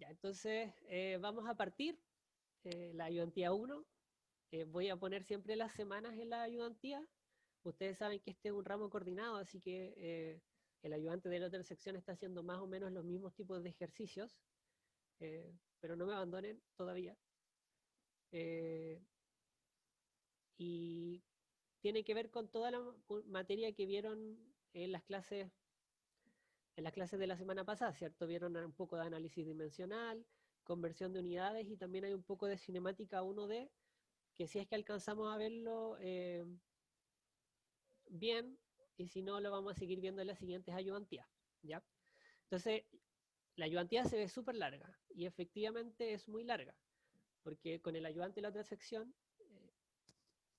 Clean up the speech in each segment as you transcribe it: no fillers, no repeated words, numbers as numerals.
Ya, entonces vamos a partir la ayudantía 1. Voy a poner siempre las semanas en la ayudantía. Ustedes saben que este es un ramo coordinado, así que el ayudante de la otra sección está haciendo más o menos los mismos tipos de ejercicios, pero no me abandonen todavía. Eh, y tiene que ver con toda la materia que vieron en las clases de la semana pasada, ¿cierto? Vieron un poco de análisis dimensional, conversión de unidades y también hay un poco de cinemática 1D, que si es que alcanzamos a verlo bien, y si no, lo vamos a seguir viendo en las siguientes ayudantías, ¿ya? Entonces, la ayudantía se ve súper larga, y efectivamente es muy larga, porque con el ayudante de la otra sección,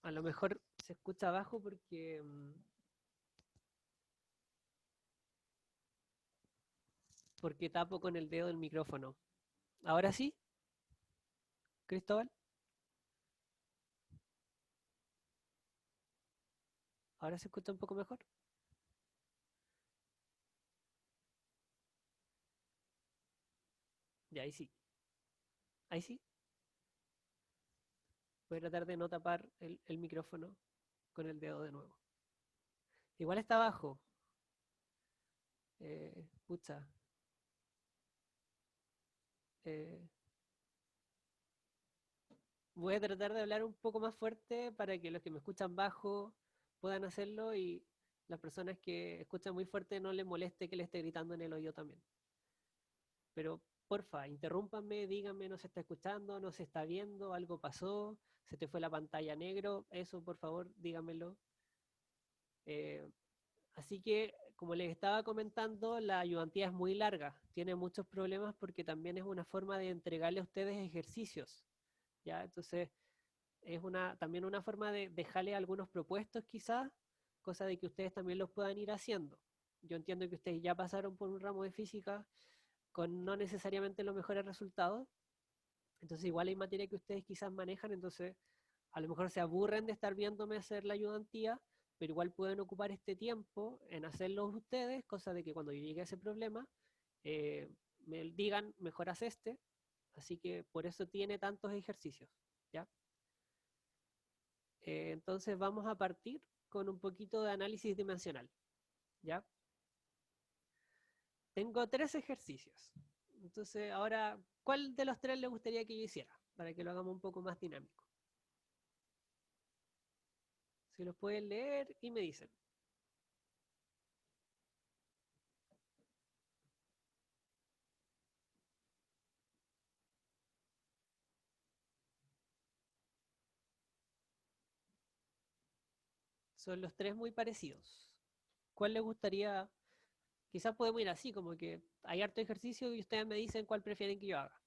a lo mejor se escucha abajo porque tapo con el dedo el micrófono. ¿Ahora sí, Cristóbal? ¿Ahora se escucha un poco mejor? Ya, ahí sí. Ahí sí. Voy a tratar de no tapar el micrófono con el dedo de nuevo. Igual está abajo. Pucha. Eh, Voy a tratar de hablar un poco más fuerte para que los que me escuchan bajo puedan hacerlo y las personas que escuchan muy fuerte no les moleste que le esté gritando en el oído también. Pero porfa, interrúmpanme, díganme, no se está escuchando, no se está viendo, algo pasó, se te fue la pantalla negro, eso por favor díganmelo. Eh, Así que, como les estaba comentando, la ayudantía es muy larga, tiene muchos problemas porque también es una forma de entregarle a ustedes ejercicios, ¿ya? Entonces, es también una forma de dejarle algunos propuestos quizás, cosa de que ustedes también los puedan ir haciendo. Yo entiendo que ustedes ya pasaron por un ramo de física con no necesariamente los mejores resultados, entonces igual hay materia que ustedes quizás manejan, entonces a lo mejor se aburren de estar viéndome hacer la ayudantía, pero igual pueden ocupar este tiempo en hacerlo ustedes, cosa de que cuando yo llegue a ese problema, me digan, mejoras este, así que por eso tiene tantos ejercicios, ¿ya? Entonces vamos a partir con un poquito de análisis dimensional, ¿ya? Tengo tres ejercicios, entonces ahora, ¿cuál de los tres le gustaría que yo hiciera? Para que lo hagamos un poco más dinámico. Si los pueden leer y me dicen. Son los tres muy parecidos. ¿Cuál les gustaría? Quizás podemos ir así, como que hay harto ejercicio y ustedes me dicen cuál prefieren que yo haga.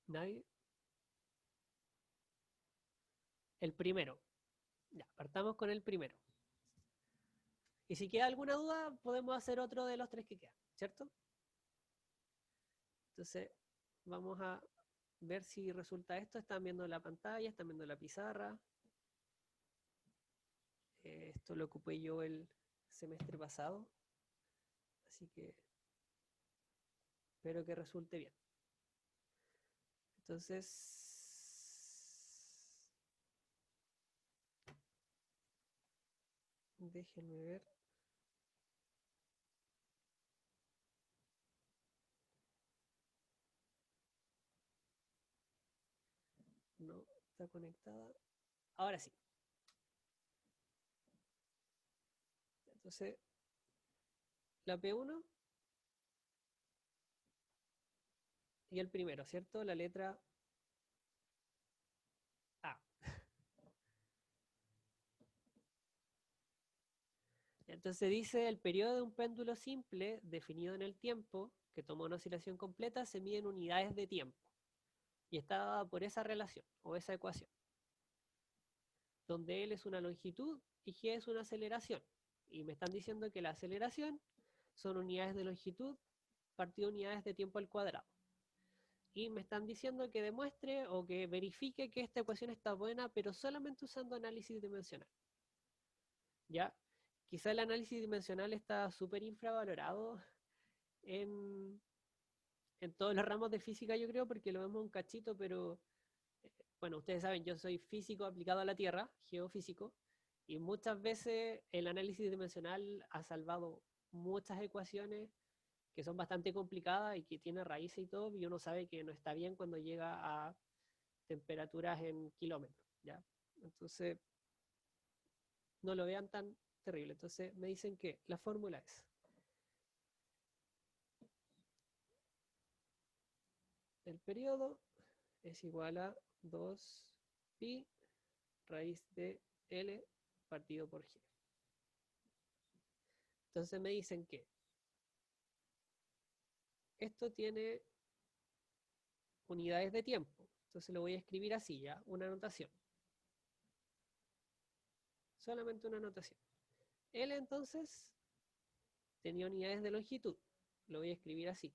¿Nadie? El primero. Ya, partamos con el primero. Y si queda alguna duda, podemos hacer otro de los tres que quedan, ¿cierto? Entonces, vamos a ver si resulta esto. Están viendo la pantalla, están viendo la pizarra. Esto lo ocupé yo el semestre pasado, así que espero que resulte bien. Entonces, déjenme ver. No está conectada. Ahora sí. Entonces, la P1 y el primero, ¿cierto? La letra A. Entonces dice, el periodo de un péndulo simple definido en el tiempo, que toma una oscilación completa, se mide en unidades de tiempo. Y está dada por esa relación o esa ecuación, donde L es una longitud y G es una aceleración. Y me están diciendo que la aceleración son unidades de longitud partido unidades de tiempo al cuadrado. Y me están diciendo que demuestre o que verifique que esta ecuación está buena, pero solamente usando análisis dimensional. ¿Ya? quizá el análisis dimensional está súper infravalorado en, en todos los ramos de física, yo creo, porque lo vemos un cachito, pero bueno, ustedes saben, yo soy físico aplicado a la Tierra, geofísico, y muchas veces el análisis dimensional ha salvado muchas ecuaciones que son bastante complicadas y que tiene raíces y todo, y uno sabe que no está bien cuando llega a temperaturas en kilómetros, ¿ya? Entonces, no lo vean tan terrible. Entonces, me dicen que la fórmula es el periodo es igual a 2pi raíz de L partido por G. Entonces me dicen que esto tiene unidades de tiempo. Entonces lo voy a escribir así ya, una anotación. Solamente una anotación. L entonces tenía unidades de longitud. Lo voy a escribir así.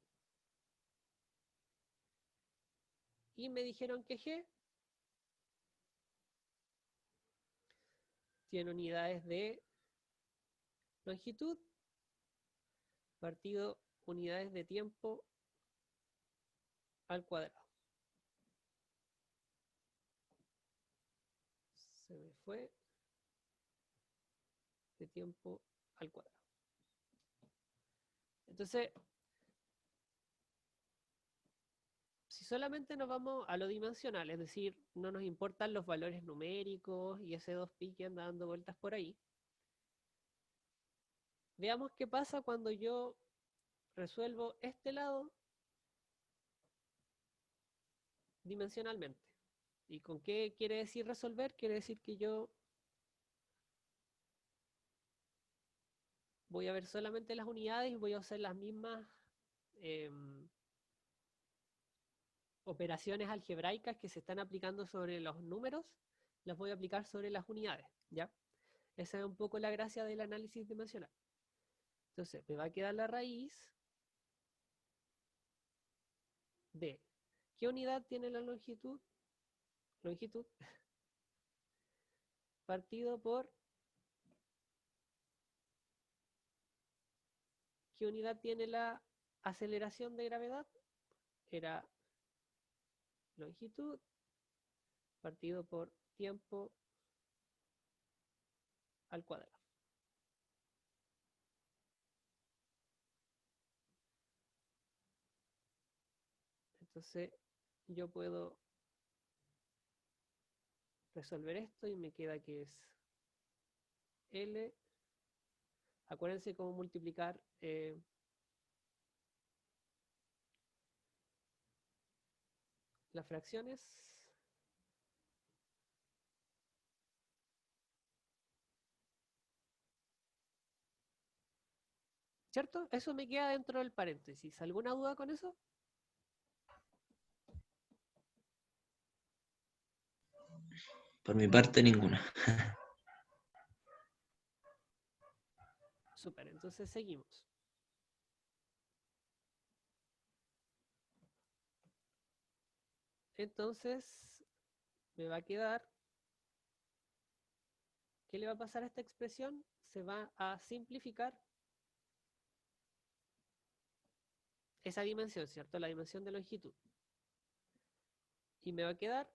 Y me dijeron que G tiene unidades de longitud partido unidades de tiempo al cuadrado. Se me fue de tiempo al cuadrado. Entonces, si solamente nos vamos a lo dimensional, es decir, no nos importan los valores numéricos y ese 2pi que anda dando vueltas por ahí, veamos qué pasa cuando yo resuelvo este lado dimensionalmente. ¿Y con qué quiere decir resolver? Quiere decir que yo voy a ver solamente las unidades y voy a usar las mismas eh, operaciones algebraicas que se están aplicando sobre los números, las voy a aplicar sobre las unidades, ¿ya? Esa es un poco la gracia del análisis dimensional. Entonces, me va a quedar la raíz de ¿qué unidad tiene la longitud? Longitud partido por ¿qué unidad tiene la aceleración de gravedad? Era longitud partido por tiempo al cuadrado. Entonces, yo puedo resolver esto y me queda que es L. Acuérdense cómo multiplicar las fracciones. ¿Cierto? Eso me queda dentro del paréntesis. ¿Alguna duda con eso? Por mi parte, ninguna. Súper, entonces seguimos. Entonces, me va a quedar, ¿qué le va a pasar a esta expresión? Se va a simplificar esa dimensión, ¿cierto? La dimensión de longitud. Y me va a quedar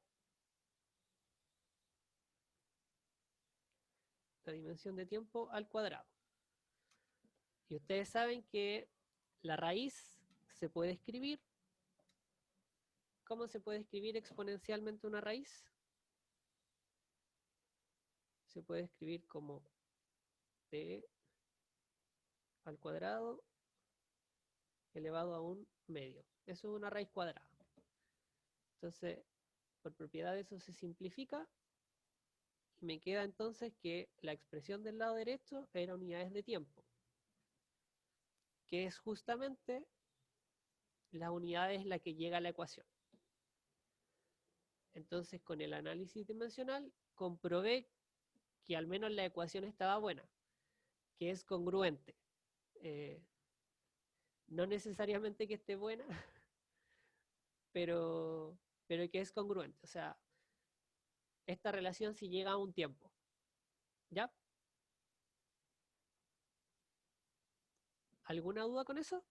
la dimensión de tiempo al cuadrado. Y ustedes saben que la raíz se puede escribir. ¿Cómo se puede escribir exponencialmente una raíz? Se puede escribir como t al cuadrado elevado a un medio. Eso es una raíz cuadrada. Entonces, por propiedad de eso se simplifica y me queda entonces que la expresión del lado derecho era unidades de tiempo, que es justamente la unidad es la que llega a la ecuación. Entonces, con el análisis dimensional comprobé que al menos la ecuación estaba buena, que es congruente. Eh, no necesariamente que esté buena, pero que es congruente. O sea, esta relación sí llega a un tiempo. ¿Ya? ¿Alguna duda con eso?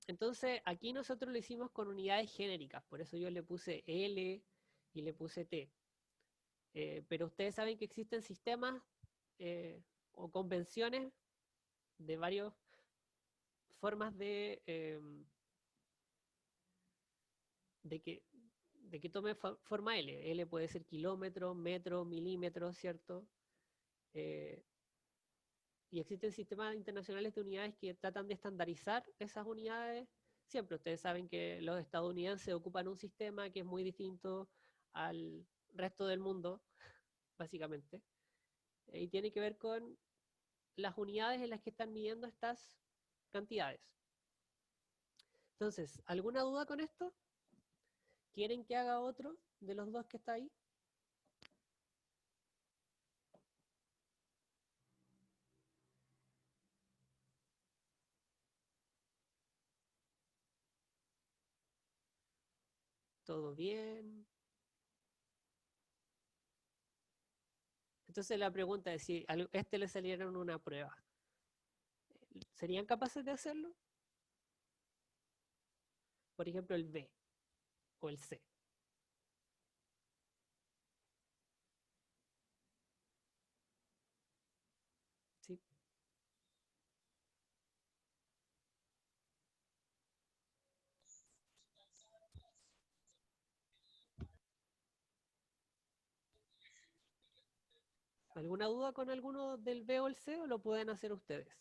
Entonces, aquí nosotros lo hicimos con unidades genéricas, por eso yo le puse L y le puse T. Pero ustedes saben que existen sistemas o convenciones de varias formas de que, de que tome forma L. L puede ser kilómetro, metro, milímetro, ¿cierto? Y existen sistemas internacionales de unidades que tratan de estandarizar esas unidades. Siempre ustedes saben que los estadounidenses ocupan un sistema que es muy distinto al resto del mundo, básicamente. Y tiene que ver con las unidades en las que están midiendo estas cantidades. Entonces, ¿alguna duda con esto? ¿Quieren que haga otro de los dos que está ahí? ¿Todo bien? Entonces la pregunta es si a este le saliera una prueba. ¿Serían capaces de hacerlo? Por ejemplo, el B o el C. ¿Sí? ¿Alguna duda con alguno del B o el C o lo pueden hacer ustedes?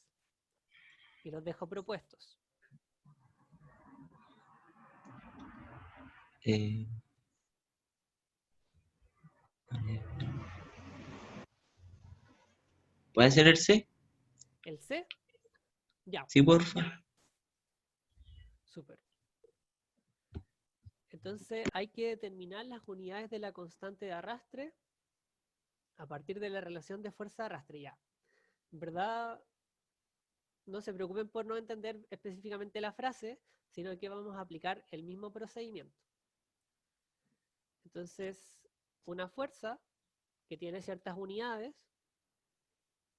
Y los dejo propuestos. Eh, ¿Puede ser el C? ¿El C? Ya, Sí, porfa. súper. Entonces hay que determinar las unidades de la constante de arrastre a partir de la relación de fuerza de arrastre. Ya. En verdad, no se preocupen por no entender específicamente la frase, sino que vamos a aplicar el mismo procedimiento. Entonces, una fuerza que tiene ciertas unidades,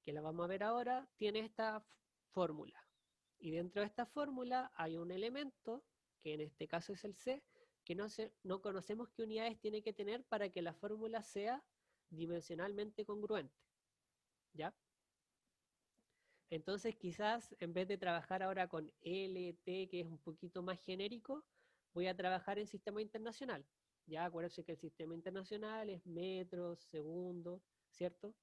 que la vamos a ver ahora, tiene esta fórmula. Y dentro de esta fórmula hay un elemento, que en este caso es el C, que no conocemos qué unidades tiene que tener para que la fórmula sea dimensionalmente congruente. ¿Ya? Entonces quizás en vez de trabajar ahora con L, T, que es un poquito más genérico, voy a trabajar en sistema internacional. Ya acuérdense que el sistema internacional es metros, segundos, ¿cierto?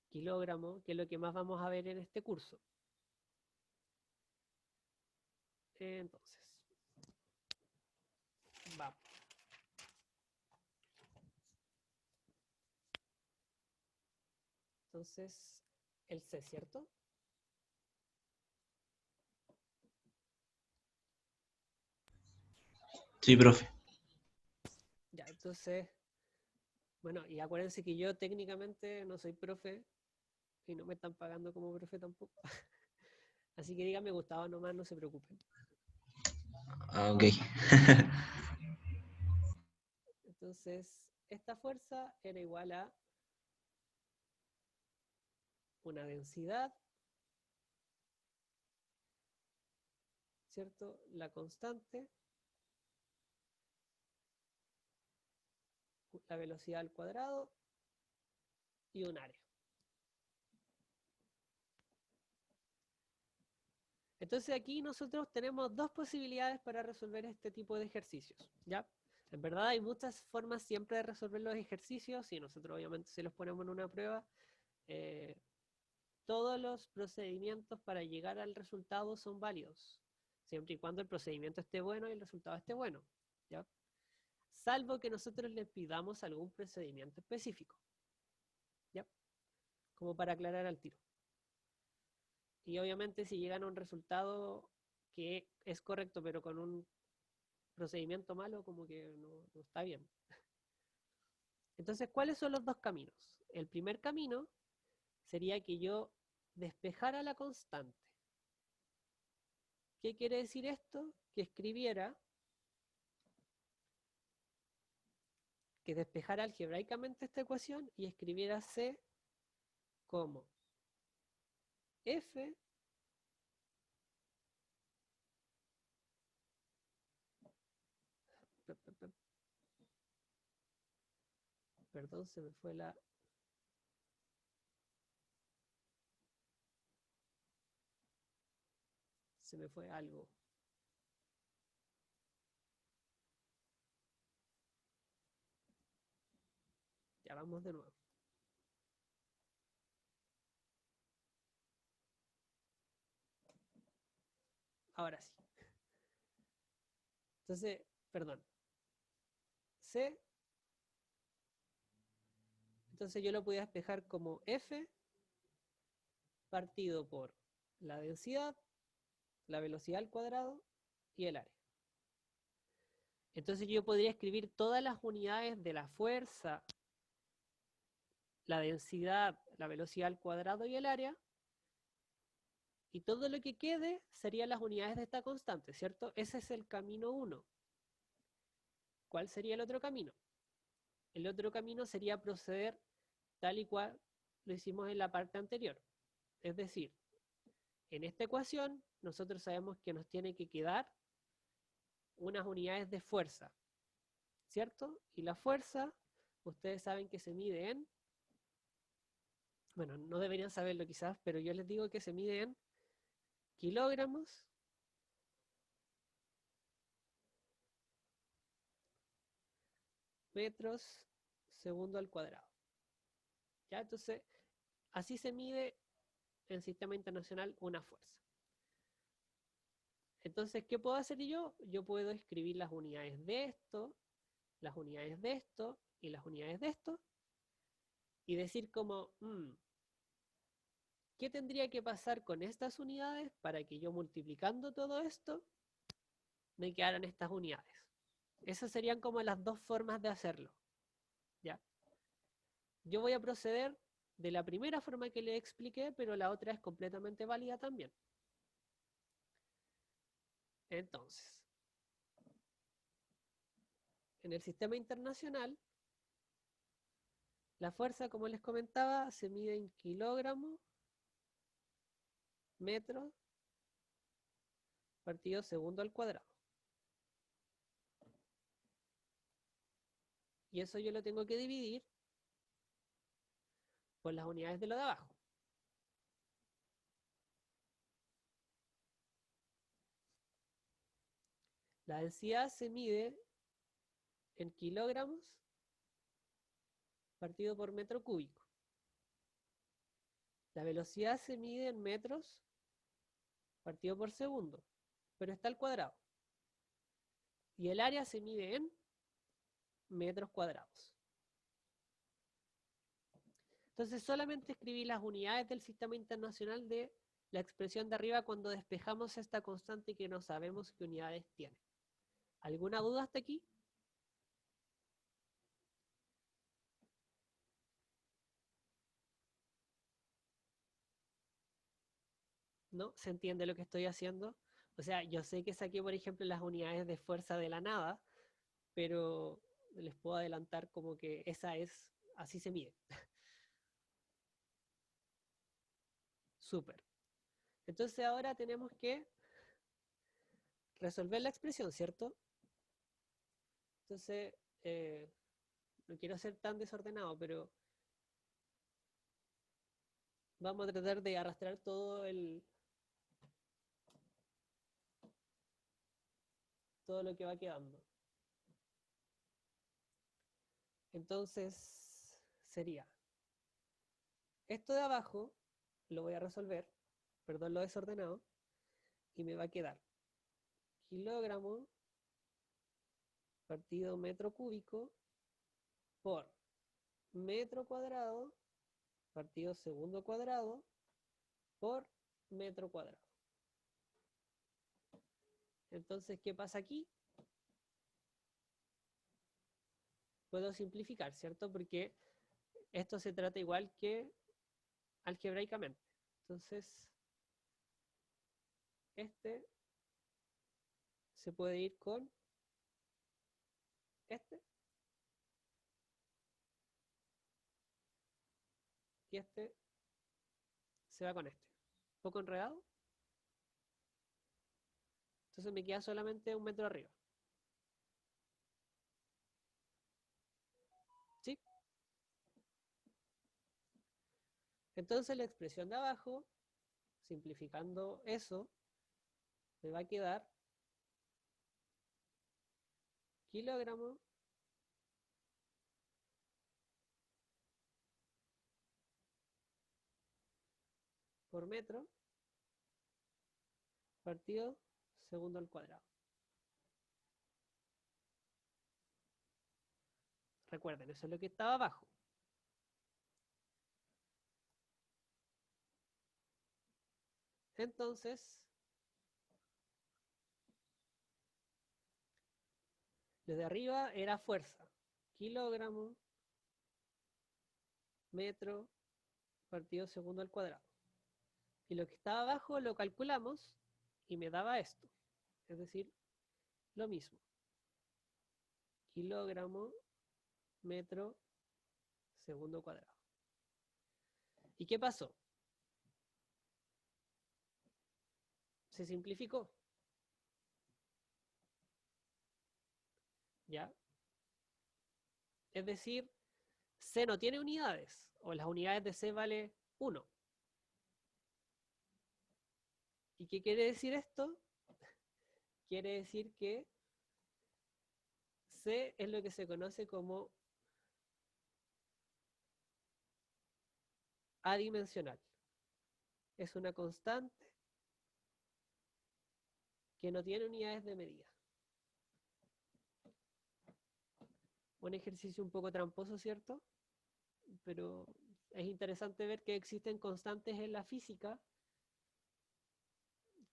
Kilogramo, que es lo que más vamos a ver en este curso. Entonces, vamos. Entonces, el C, ¿cierto? Sí, profe. Ya, entonces, bueno, y acuérdense que yo técnicamente no soy profe y no me están pagando como profe tampoco. Así que díganme Gustavo nomás, no se preocupen. Ah, ok. Entonces, esta fuerza era igual a una densidad, ¿cierto? La constante, la velocidad al cuadrado y un área. Entonces aquí nosotros tenemos dos posibilidades para resolver este tipo de ejercicios, ¿ya? En verdad hay muchas formas siempre de resolver los ejercicios y nosotros obviamente se los ponemos en una prueba. Eh, todos los procedimientos para llegar al resultado son válidos, siempre y cuando el procedimiento esté bueno y el resultado esté bueno, ¿ya? Salvo que nosotros le pidamos algún procedimiento específico, ¿ya? Como para aclarar al tiro. Y obviamente si llegan a un resultado que es correcto, pero con un procedimiento malo, como que no está bien. Entonces, ¿cuáles son los dos caminos? El primer camino sería que yo despejara la constante. ¿Qué quiere decir esto? Que escribiera, que despejara algebraicamente esta ecuación y escribiera C como F perdón, se me fue algo. Ya vamos de nuevo. Ahora sí. Entonces, perdón. C. Entonces yo lo podía despejar como F partido por la densidad, la velocidad al cuadrado y el área. Entonces yo podría escribir todas las unidades de la fuerza, la densidad, la velocidad al cuadrado y el área, y todo lo que quede serían las unidades de esta constante, ¿cierto? Ese es el camino 1. ¿Cuál sería el otro camino? El otro camino sería proceder tal y cual lo hicimos en la parte anterior. Es decir, en esta ecuación nosotros sabemos que nos tiene que quedar unas unidades de fuerza, ¿cierto? Y la fuerza, ustedes saben que se mide en, bueno, no deberían saberlo quizás, pero yo les digo que se mide en kilogramos metros segundo al cuadrado. ¿Ya? Entonces, así se mide en el sistema internacional una fuerza. Entonces, ¿qué puedo hacer yo? Yo puedo escribir las unidades de esto, las unidades de esto y las unidades de esto y decir como, ¿qué tendría que pasar con estas unidades para que yo multiplicando todo esto me quedaran estas unidades? Esas serían como las dos formas de hacerlo. ¿Ya? Yo voy a proceder de la primera forma que le expliqué, pero la otra es completamente válida también. Entonces, en el sistema internacional, la fuerza, como les comentaba, se mide en kilogramos, metros, partido segundo al cuadrado. Y eso yo lo tengo que dividir por las unidades de lo de abajo. La densidad se mide en kilogramos partido por metro cúbico. La velocidad se mide en metros partido por segundo, pero está al cuadrado. Y el área se mide en metros cuadrados. Entonces solamente escribí las unidades del sistema internacional de la expresión de arriba cuando despejamos esta constante que no sabemos qué unidades tiene. ¿Alguna duda hasta aquí? ¿No? ¿Se entiende lo que estoy haciendo? O sea, yo sé que saqué, por ejemplo, las unidades de fuerza de la nada, pero les puedo adelantar como que esa es, así se mide. Súper. Entonces ahora tenemos que resolver la expresión, ¿cierto? Entonces, no quiero ser tan desordenado, pero vamos a tratar de arrastrar todo lo que va quedando. Entonces, sería esto de abajo, lo voy a resolver, perdón lo desordenado, y me va a quedar kilogramo partido metro cúbico por metro cuadrado partido segundo cuadrado por metro cuadrado. Entonces, ¿qué pasa aquí? Puedo simplificar, ¿cierto? Porque esto se trata igual que algebraicamente. Entonces, este se puede ir con este y este se va con este. poco enredado. Entonces me queda solamente 1 metro arriba. ¿Sí? Entonces la expresión de abajo, simplificando eso, me va a quedar kilogramos por metro partido segundo al cuadrado. Recuerden, eso es lo que estaba abajo. Entonces, lo de arriba era fuerza. Kilogramo, metro, partido segundo al cuadrado. Y lo que estaba abajo lo calculamos y me daba esto. Es decir, lo mismo. Kilogramo, metro, segundo cuadrado. ¿Y qué pasó? Se simplificó. ¿Ya? Es decir, C no tiene unidades, o las unidades de C vale 1. ¿Y qué quiere decir esto? Quiere decir que C es lo que se conoce como adimensional. Es una constante que no tiene unidades de medida. Un ejercicio un poco tramposo, ¿cierto? Pero es interesante ver que existen constantes en la física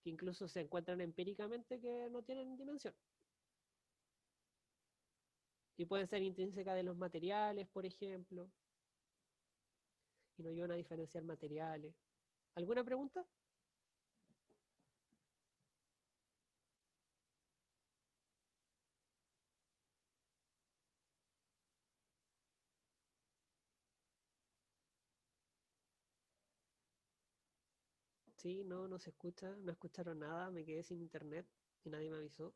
que incluso se encuentran empíricamente que no tienen dimensión. Y pueden ser intrínsecas de los materiales, por ejemplo, y nos ayudan a diferenciar materiales. ¿Alguna pregunta? Sí, no, no se escucha, no escucharon nada, me quedé sin internet y nadie me avisó.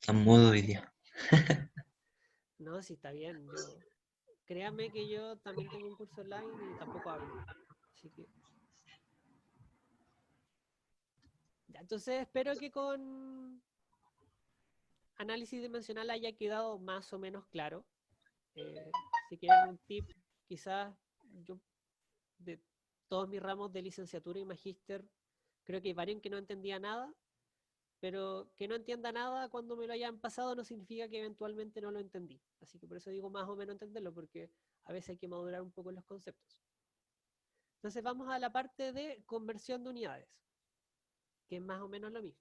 Está en modo hoy día. No, sí está bien, créanme que yo también tengo un curso online y tampoco hablo. Así que ya, entonces espero que con análisis dimensional haya quedado más o menos claro. Si quieren un tip, quizás yo de todos mis ramos de licenciatura y magíster, creo que hay varios que no entendía nada, pero que no entienda nada cuando me lo hayan pasado no significa que eventualmente no lo entendí. Así que por eso digo más o menos entenderlo, porque a veces hay que madurar un poco los conceptos. Entonces vamos a la parte de conversión de unidades, que es más o menos lo mismo.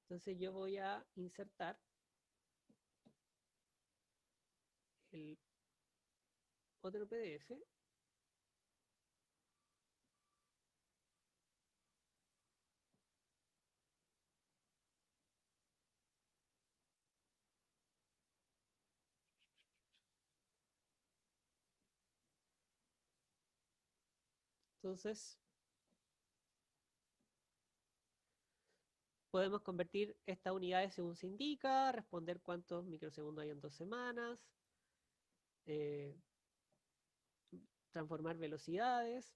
Entonces yo voy a insertar el otro PDF. Entonces podemos convertir estas unidades según se indica, responder cuántos microsegundos hay en 2 semanas, eh, transformar velocidades,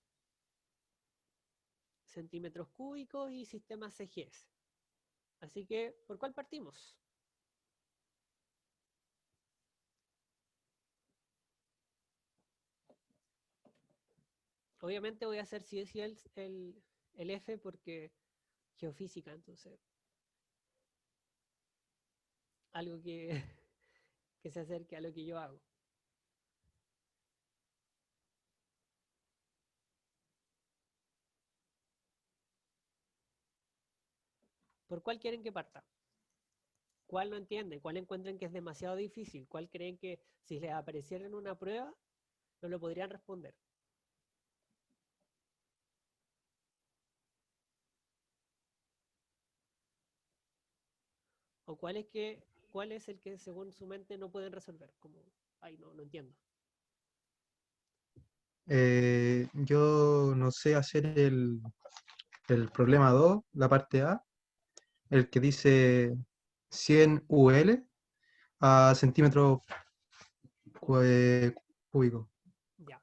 centímetros cúbicos y sistemas CGS. Así que, ¿por cuál partimos? Obviamente voy a hacer sí o sí el F porque geofísica, entonces algo que, que se acerque a lo que yo hago. ¿Por cuál quieren que parta? ¿Cuál no entienden? ¿Cuál encuentran que es demasiado difícil? ¿Cuál creen que si les apareciera en una prueba no lo podrían responder? ¿O cuál es el que según su mente no pueden resolver? Como, ay, no entiendo. Yo no sé hacer el problema 2, la parte A, el que dice 100 UL a centímetros cu- Cúbico. eh, cúbicos. Ya.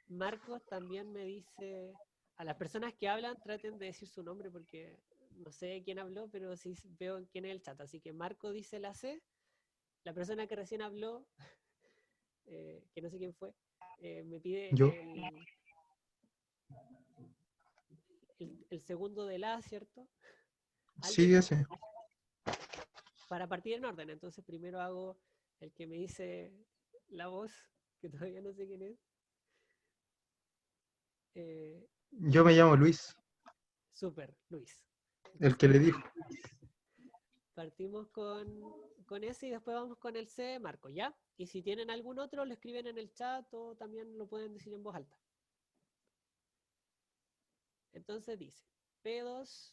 Marcos también me dice, a las personas que hablan traten de decir su nombre porque no sé quién habló, pero sí veo quién es el chat. Así que Marco dice la C, la persona que recién habló, que no sé quién fue, me pide Yo, el segundo del A, ¿cierto? sí, ¿Alguien? ese. Para partir en orden, entonces primero hago el que me dice la voz, que todavía no sé quién es. Eh, Yo me llamo Luis, Super, Luis. el Entonces que le dijo. partimos con ese y después vamos con el C, Marco, ¿ya? Y si tienen algún otro, lo escriben en el chat o también lo pueden decir en voz alta. Entonces dice, P2A,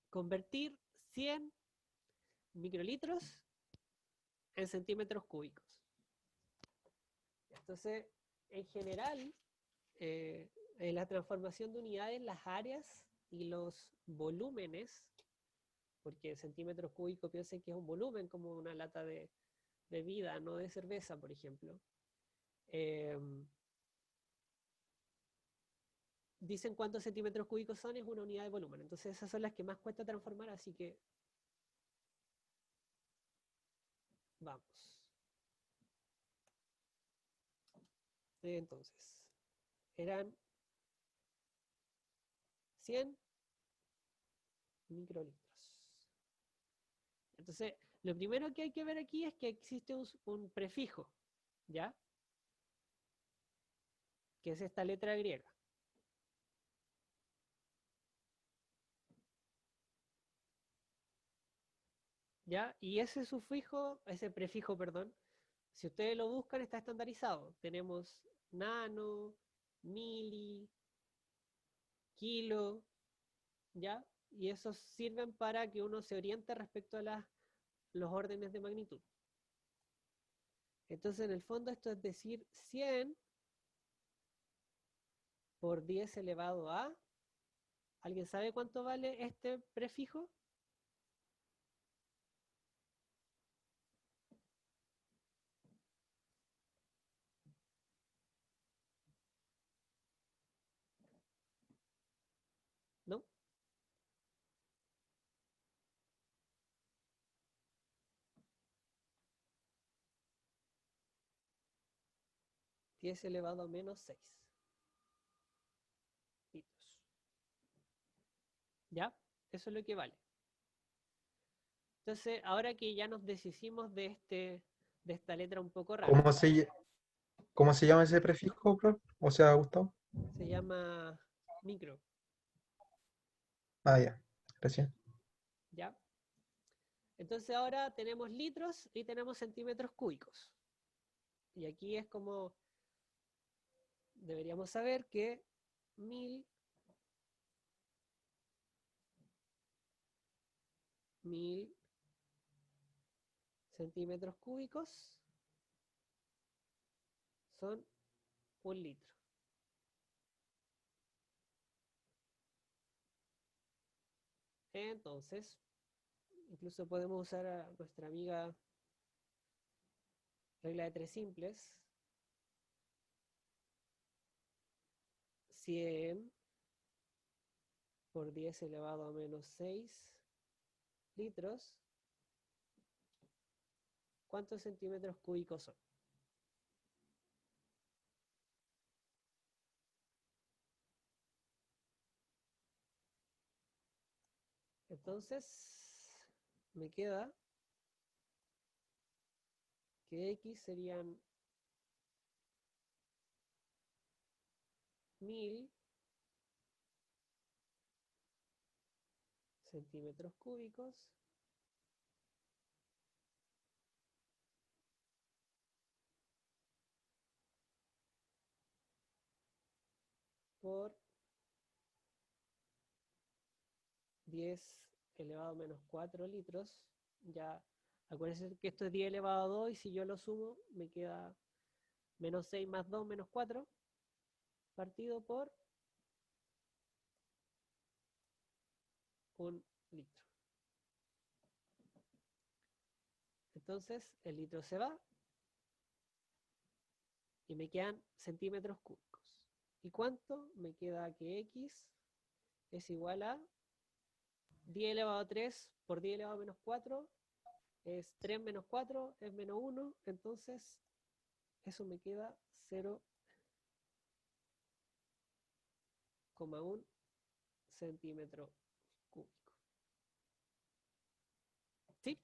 convertir 100 microlitros en centímetros cúbicos. Entonces, en general, en la transformación de unidades, las áreas y los volúmenes, porque centímetros cúbicos piensen que es un volumen como una lata de bebida, no de cerveza, por ejemplo. Eh, Dicen cuántos centímetros cúbicos son, es una unidad de volumen. Entonces esas son las que más cuesta transformar, así que vamos. Entonces, eran 100 microlitros. Entonces, lo primero que hay que ver aquí es que existe un prefijo, ¿ya? Que es esta letra griega. ¿Ya? Y ese sufijo, ese prefijo, perdón, si ustedes lo buscan está estandarizado. Tenemos nano, mili, kilo, ¿ya? Y esos sirven para que uno se oriente respecto a los órdenes de magnitud. Entonces, en el fondo, esto es decir 100 por 10 elevado a. ¿Alguien sabe cuánto vale este prefijo? ¿No? 10 elevado a menos 6 litros. ¿Ya? Eso es lo que vale. Entonces, ahora que ya nos deshicimos de esta letra un poco rara, ¿Cómo cómo se llama ese prefijo, prof? O sea, Gustavo. se llama micro, Ah, ya, recién. ¿ya? Entonces ahora tenemos litros y tenemos centímetros cúbicos. Y aquí es como deberíamos saber que 1000 centímetros cúbicos son un litro. Entonces, incluso podemos usar a nuestra amiga regla de tres simples. 100 por 10 elevado a menos 6 litros. ¿Cuántos centímetros cúbicos son? Entonces, me queda que X serían 1000 centímetros cúbicos por 10 elevado a menos 4 litros. Ya, acuérdense que esto es 10 elevado a 2 y si yo lo sumo me queda Menos 6 más 2 menos 4 partido por un litro. Entonces el litro se va y me quedan centímetros cúbicos. ¿Y cuánto? Me queda que X es igual a 10 elevado a 3 por 10 elevado a menos 4 es 3 menos 4 es menos 1, entonces eso me queda 0,1 centímetro cúbico. ¿Sí?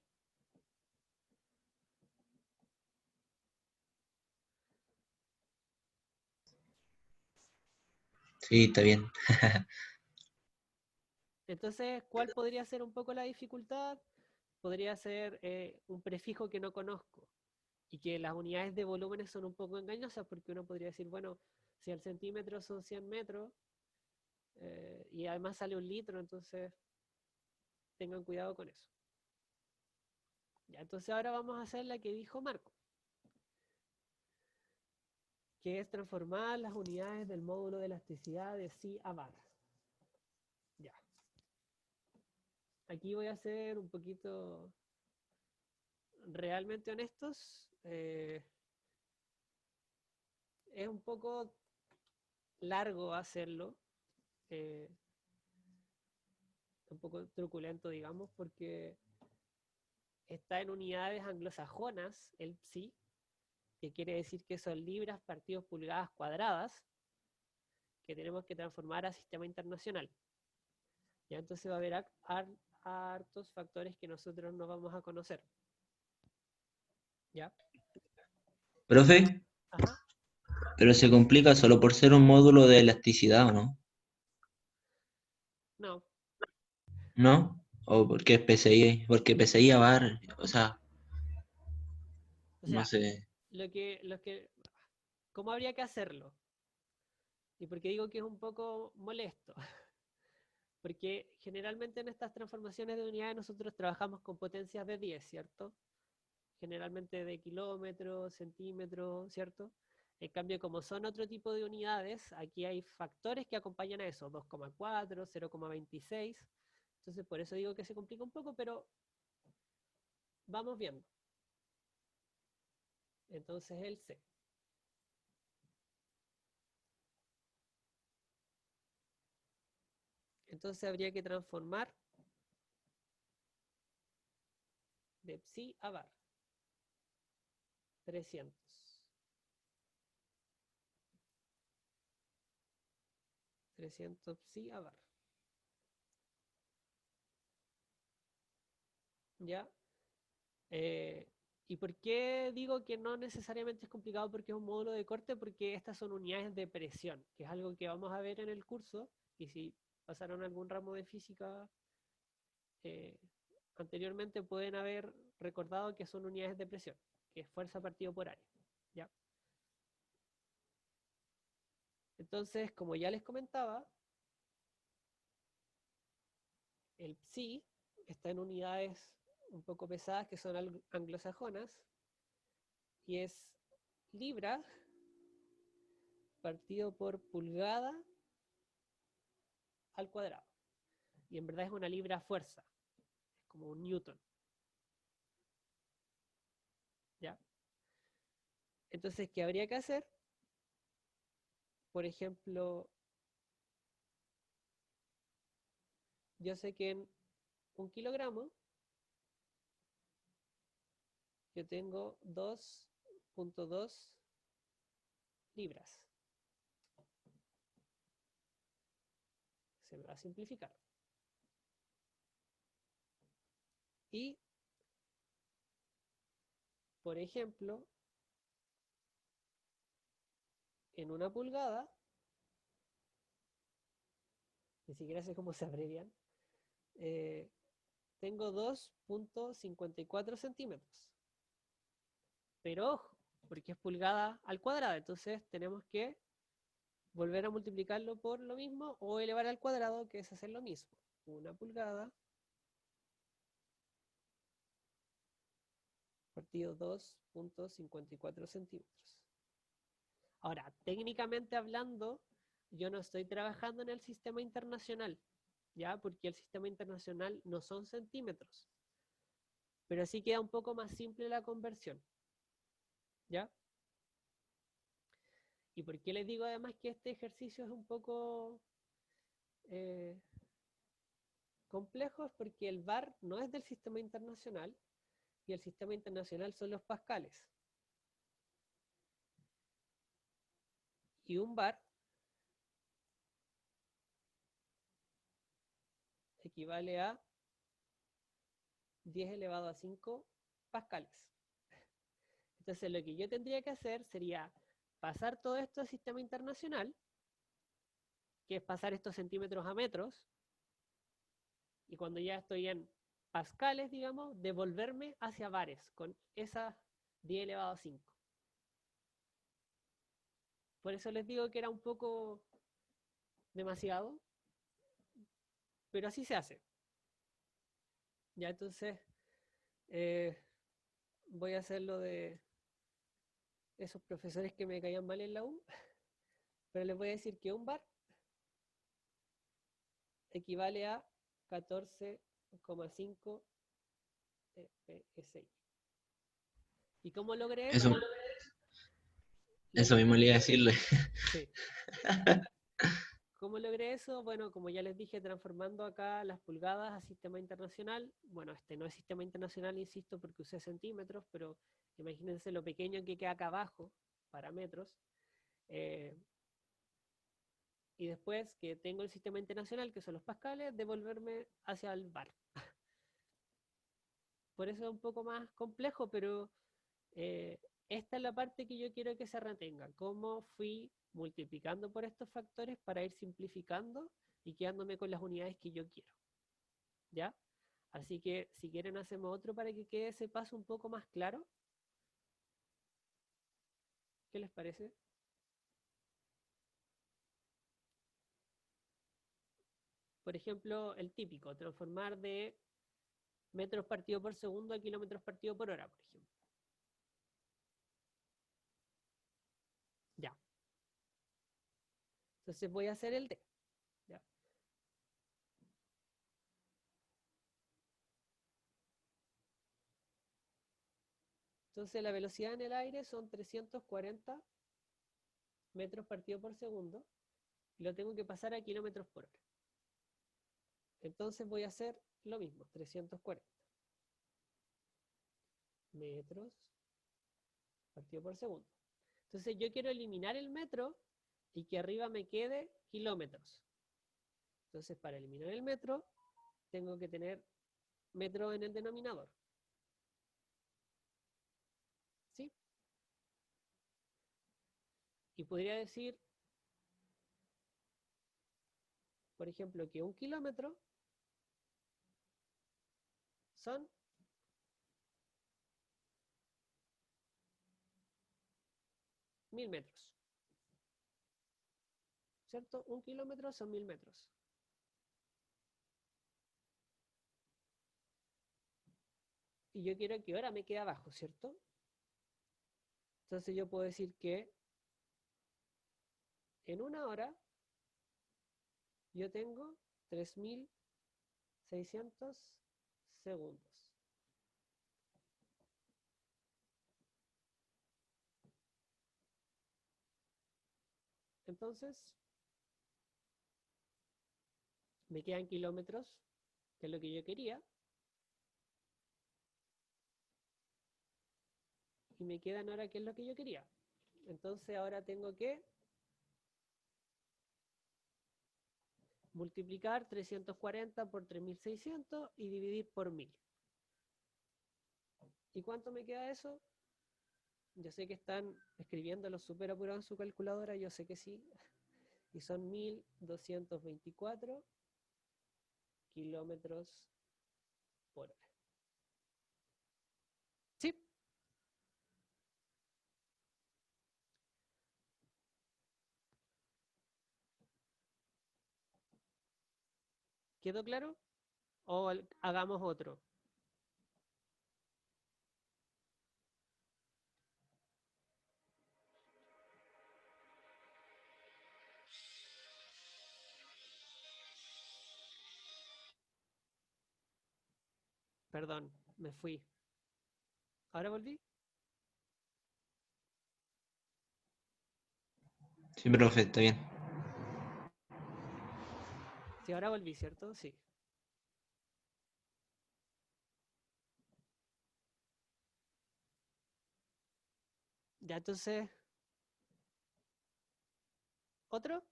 Sí, está bien. Entonces, ¿cuál podría ser un poco la dificultad? Podría ser un prefijo que no conozco y que las unidades de volúmenes son un poco engañosas porque uno podría decir, bueno, si el centímetro son 100 metros y además sale un litro, entonces tengan cuidado con eso. Ya, entonces ahora vamos a hacer la que dijo Marco, que es transformar las unidades del módulo de elasticidad de psi a bar. Ya. Aquí voy a ser un poquito realmente honestos. Es un poco largo hacerlo, eh, un poco truculento, digamos, porque está en unidades anglosajonas, el psi, que quiere decir que son libras partidos pulgadas cuadradas, que tenemos que transformar a sistema internacional. ¿Ya? Entonces va a haber hartos factores que nosotros no vamos a conocer. ¿Ya? Profe, Ajá. pero se complica solo por ser un módulo de elasticidad, ¿o no? No. ¿No? ¿O porque es PCI? Porque PCI a bar, o sea, O no sea, sé. ¿cómo habría que hacerlo? Y porque digo que es un poco molesto. Porque generalmente en estas transformaciones de unidades nosotros trabajamos con potencias de 10, ¿cierto? Generalmente de kilómetros, centímetros, ¿cierto? En cambio, como son otro tipo de unidades, aquí hay factores que acompañan a eso, 2,4, 0,26. Entonces, por eso digo que se complica un poco, pero vamos viendo. Entonces, el C. Entonces, habría que transformar de psi a bar. 300. 300 psi a bar. ¿Ya? ¿Y por qué digo que no necesariamente es complicado porque es un módulo de corte? Porque estas son unidades de presión, que es algo que vamos a ver en el curso, y si pasaron algún ramo de física eh, anteriormente pueden haber recordado que son unidades de presión, que es fuerza partido por área. ¿Ya? Entonces, como ya les comentaba, el psi está en unidades un poco pesadas que son anglosajonas y es libra partido por pulgada al cuadrado. Y en verdad es una libra fuerza, es como un newton. ¿Ya? Entonces, ¿qué habría que hacer? Por ejemplo, yo sé que en 1 kilogramo yo tengo 2,2 libras. Se me va a simplificar. Y, por ejemplo, en 1 pulgada, ni siquiera sé cómo se abrevian, eh, tengo 2,54 centímetros. Pero ojo, porque es pulgada al cuadrado, entonces tenemos que volver a multiplicarlo por lo mismo o elevar al cuadrado, que es hacer lo mismo. 1 pulgada partido 2,54 centímetros. Ahora, técnicamente hablando, yo no estoy trabajando en el sistema internacional, ¿ya? Porque el sistema internacional no son centímetros, pero sí queda un poco más simple la conversión, ¿ya? ¿Y por qué les digo además que este ejercicio es un poco eh, complejo? Es porque el bar no es del sistema internacional y el sistema internacional son los pascales. Y un bar equivale a 10 elevado a 5 pascales. Entonces lo que yo tendría que hacer sería pasar todo esto al sistema internacional, que es pasar estos centímetros a metros, y cuando ya estoy en pascales, digamos, devolverme hacia bares con esas 10 elevado a 5. Por eso les digo que era un poco demasiado, pero así se hace. Ya entonces voy a hacer lo de esos profesores que me caían mal en la U, pero les voy a decir que un bar equivale a 14,5 PSI. ¿Y cómo logré eso? Eso mismo le iba a decirle. Sí. ¿Cómo logré eso? Bueno, como ya les dije, transformando acá las pulgadas a sistema internacional. Bueno, este no es sistema internacional, insisto, porque usé centímetros, pero imagínense lo pequeño que queda acá abajo, para metros. Y después que tengo el sistema internacional, que son los pascales, devolverme hacia el bar. Por eso es un poco más complejo, pero esta es la parte que yo quiero que se retenga. Cómo fui multiplicando por estos factores para ir simplificando y quedándome con las unidades que yo quiero. ¿Ya? Así que si quieren hacemos otro para que quede ese paso un poco más claro. ¿Qué les parece? Por ejemplo, el típico, transformar de metros partido por segundo a kilómetros partido por hora, por ejemplo. Ya. Entonces voy a hacer el D. ¿Ya? Entonces la velocidad en el aire son 340 metros partido por segundo y lo tengo que pasar a kilómetros por hora. Entonces voy a hacer lo mismo, 340 metros partido por segundo. Entonces yo quiero eliminar el metro y que arriba me quede kilómetros. Entonces para eliminar el metro tengo que tener metro en el denominador. ¿Sí? Y podría decir, por ejemplo, que un kilómetro son 1000 metros. ¿Cierto? Un kilómetro son 1000 metros. Y yo quiero que hora me quede abajo, ¿cierto? Entonces yo puedo decir que en una hora yo tengo 3600 segundos. Entonces, me quedan kilómetros, que es lo que yo quería. Y me quedan ahora, que es lo que yo quería. Entonces ahora tengo que multiplicar 340 por 3600 y dividir por 1000. ¿Y cuánto me queda eso? Yo sé que están escribiéndolo súper apurado en su calculadora, yo sé que sí. Y son 1224 kilómetros por hora. ¿Sí? ¿Quedó claro? ¿O hagamos otro? Perdón, me fui. ¿Ahora volví? Sí, profe, está bien. Sí, ahora volví, ¿cierto? Sí. Ya, entonces, ¿otro?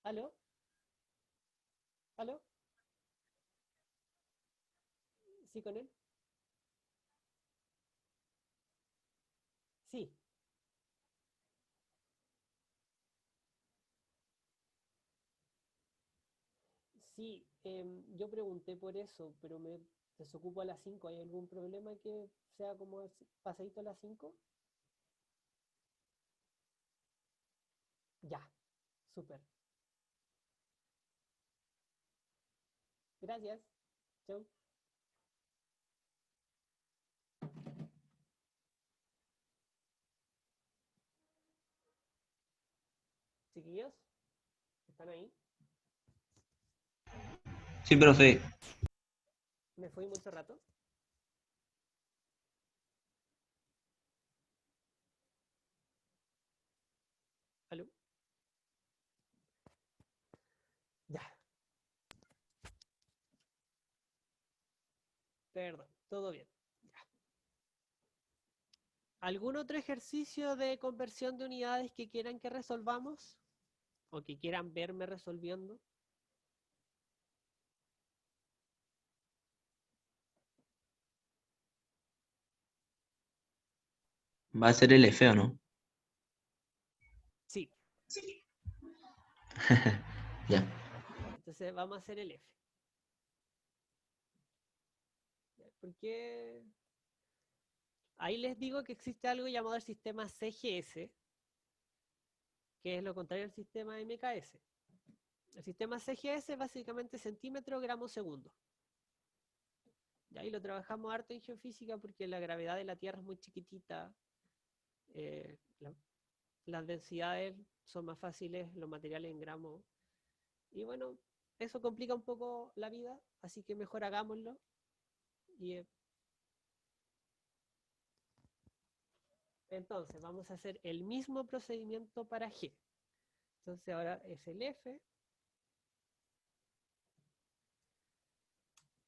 ¿Aló? ¿Aló? ¿Sí con él? Sí, sí. Yo pregunté por eso, pero me desocupo a las 5. ¿Hay algún problema que sea como pasadito a las 5? Ya, súper. Gracias. Chau. Chiquillos, ¿están ahí? Sí, profe. Me fui mucho rato. ¿Aló? Ya, perdón, todo bien. ¿Algún otro ejercicio de conversión de unidades que quieran que resolvamos? ¿O que quieran verme resolviendo? Va a ser el F, ¿o no? Sí. Ya. Entonces vamos a hacer el F. ¿Por qué? Ahí les digo que existe algo llamado el sistema CGS, que es lo contrario al sistema MKS. El sistema CGS es básicamente centímetro, gramo, segundo. Y ahí lo trabajamos harto en geofísica porque la gravedad de la Tierra es muy chiquitita, eh, la- las densidades son más fáciles, los materiales en gramos. Y bueno, eso complica un poco la vida, así que mejor hagámoslo. Y entonces vamos a hacer el mismo procedimiento para G. Entonces ahora es el F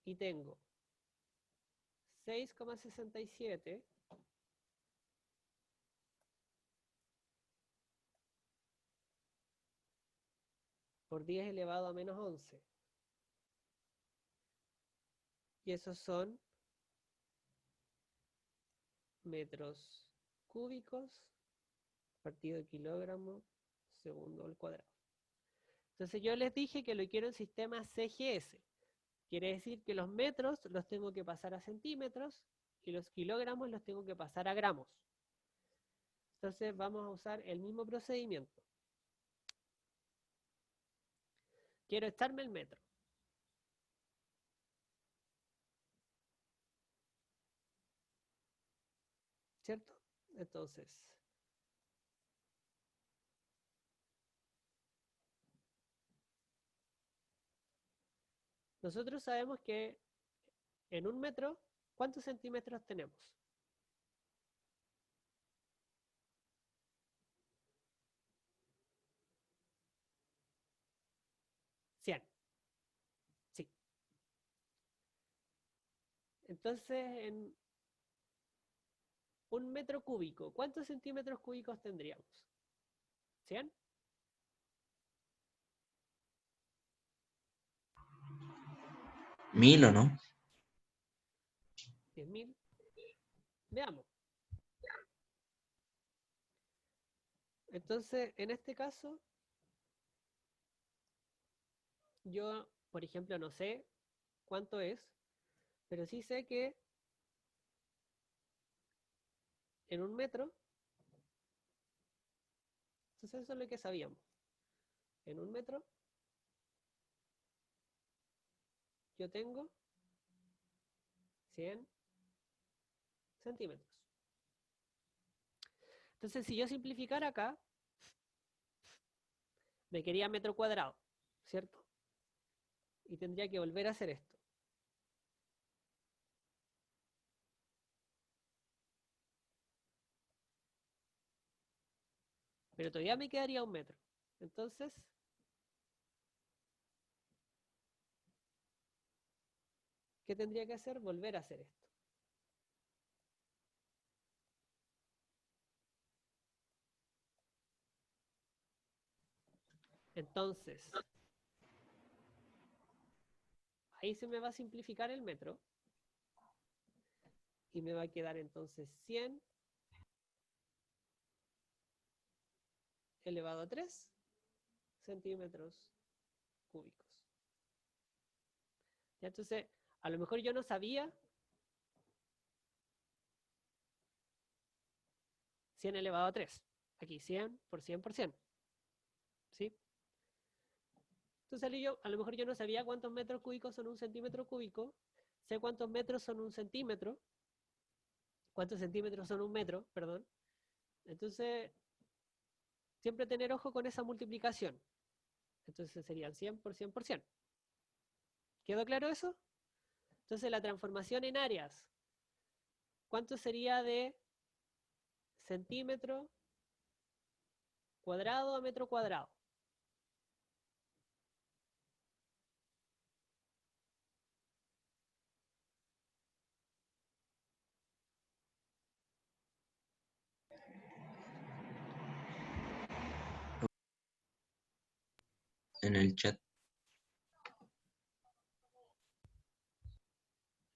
y tengo 6,67 por 10 elevado a menos 11. Y esos son metros cúbicos partido de kilogramo segundo al cuadrado. Entonces yo les dije que lo quiero en sistema CGS. Quiere decir que los metros los tengo que pasar a centímetros y los kilogramos los tengo que pasar a gramos. Entonces vamos a usar el mismo procedimiento. Quiero echarme el metro. ¿Cierto? Entonces, nosotros sabemos que en un metro, ¿cuántos centímetros tenemos? 100. Sí. Entonces, en un metro cúbico, ¿cuántos centímetros cúbicos tendríamos? ¿100? 1000, ¿o no? 10.000. Veamos. Entonces, en este caso, yo, por ejemplo, no sé cuánto es, pero sí sé que en un metro, entonces eso es lo que sabíamos. En un metro yo tengo 100 centímetros. Entonces, si yo simplificara acá, me quería metro cuadrado, ¿cierto? Y tendría que volver a hacer esto. Pero todavía me quedaría 1 metro. Entonces, ¿qué tendría que hacer? Volver a hacer esto. Entonces, ahí se me va a simplificar el metro. Y me va a quedar entonces 100 elevado a 3 centímetros cúbicos. ¿Ya? Entonces, a lo mejor yo no sabía 100 elevado a 3. Aquí 100 por 100 por 100. ¿Sí? Entonces a lo mejor yo no sabía cuántos metros cúbicos son un centímetro cúbico. Sé cuántos metros son un centímetro. Cuántos centímetros son un metro, perdón. Entonces, siempre tener ojo con esa multiplicación. Entonces serían 100 por 100 por 100. ¿Quedó claro eso? Entonces la transformación en áreas. ¿Cuánto sería de centímetro cuadrado a metro cuadrado? En el chat.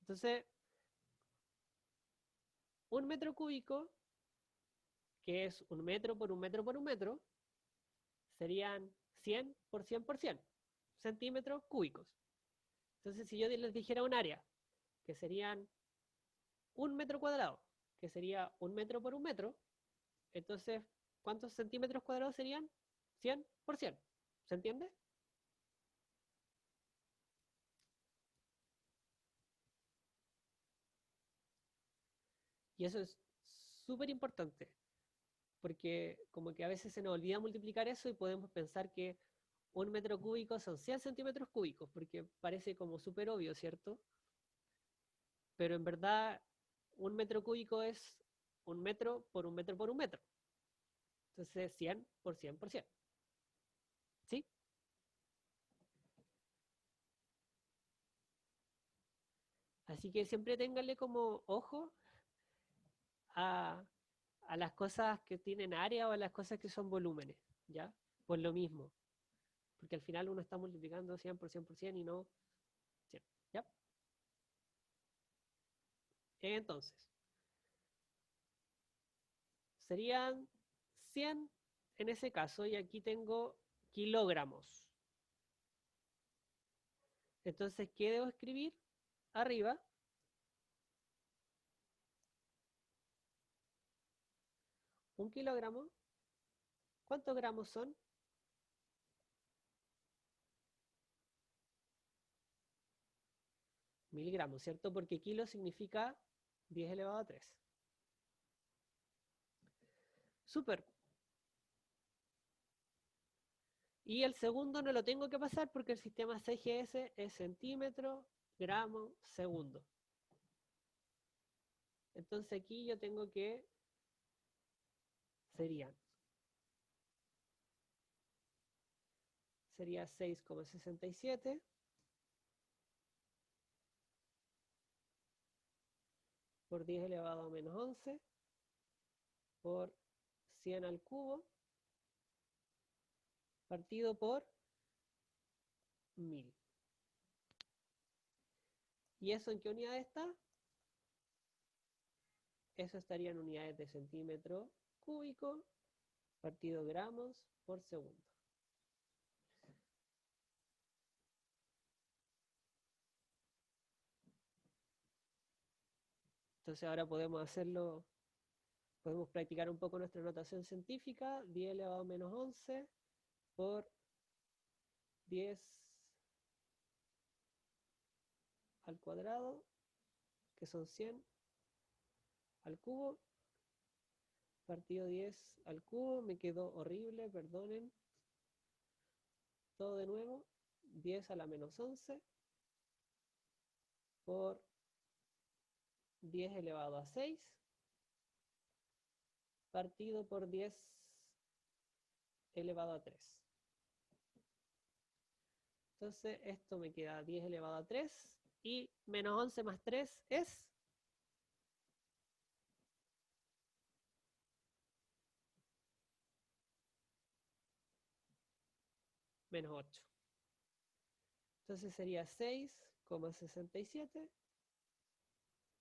Entonces, un metro cúbico, que es 1 metro por 1 metro por 1 metro, serían 100 por 100 por 100 centímetros cúbicos. Entonces, si yo les dijera un área, que serían 1 metro cuadrado, que sería 1 metro por 1 metro, entonces, ¿cuántos centímetros cuadrados serían? 100 por 100. ¿Se entiende? Y eso es súper importante, porque como que a veces se nos olvida multiplicar eso y podemos pensar que 1 metro cúbico son 100 centímetros cúbicos, porque parece como súper obvio, ¿cierto? Pero en verdad 1 metro cúbico es 1 metro por 1 metro por 1 metro. Entonces 100 por 100 por 100. ¿Sí? Así que siempre ténganle como ojo a, a las cosas que tienen área o a las cosas que son volúmenes, ¿ya? Por lo mismo. Porque al final uno está multiplicando 100 por 100 por 100 y no 100, ¿ya? Entonces, serían 100 en ese caso y aquí tengo kilogramos. Entonces, ¿qué debo escribir? Arriba, 1 kilogramo. ¿Cuántos gramos son? 1000 gramos, ¿cierto? Porque kilo significa 10 elevado a 3. Súper. Y el segundo no lo tengo que pasar porque el sistema CGS es centímetro, gramo, segundo. Entonces aquí yo tengo que, sería 6,67 por 10 elevado a menos 11 por 100 al cubo partido por 1000. ¿Y eso en qué unidad está? Eso estaría en unidades de centímetro cúbico partido gramos por segundo. Entonces ahora podemos hacerlo, podemos practicar un poco nuestra notación científica. 10 elevado a menos 11 por 10 al cuadrado, que son 100 al cubo, partido 10 al cubo. Me quedó horrible, perdonen. todo de nuevo, 10 a la menos 11 por 10 elevado a 6 partido por 10 elevado a 3. Entonces esto me queda 10 elevado a 3 y menos 11 más 3 es menos 8. Entonces sería 6,67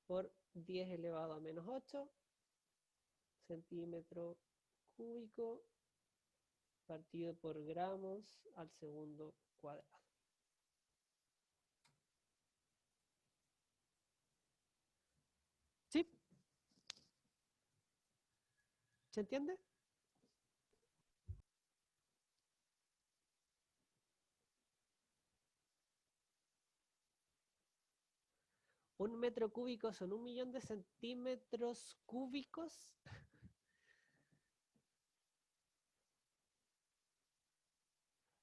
por 10 elevado a menos 8 centímetro cúbico partido por gramos al segundo cuadrado. ¿Sí? ¿Se entiende? Un metro cúbico son 1.000.000 de centímetros cúbicos.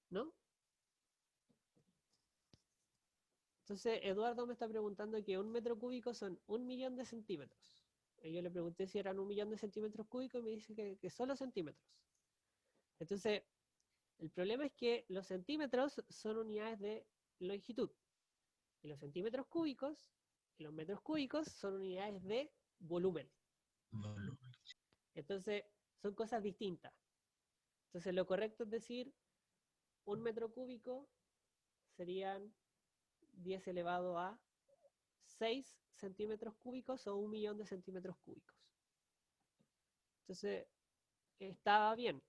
¿No? Entonces, Eduardo me está preguntando que un metro cúbico son 1.000.000 de centímetros. Y yo le pregunté si eran 1.000.000 de centímetros cúbicos y me dice que solo centímetros. Entonces, el problema es que los centímetros son unidades de longitud. Y los centímetros cúbicos y los metros cúbicos son unidades de volumen. Entonces, son cosas distintas. Entonces, lo correcto es decir, un metro cúbico serían 10 elevado a 6 centímetros cúbicos o 1.000.000 de centímetros cúbicos. Entonces, estaba bien.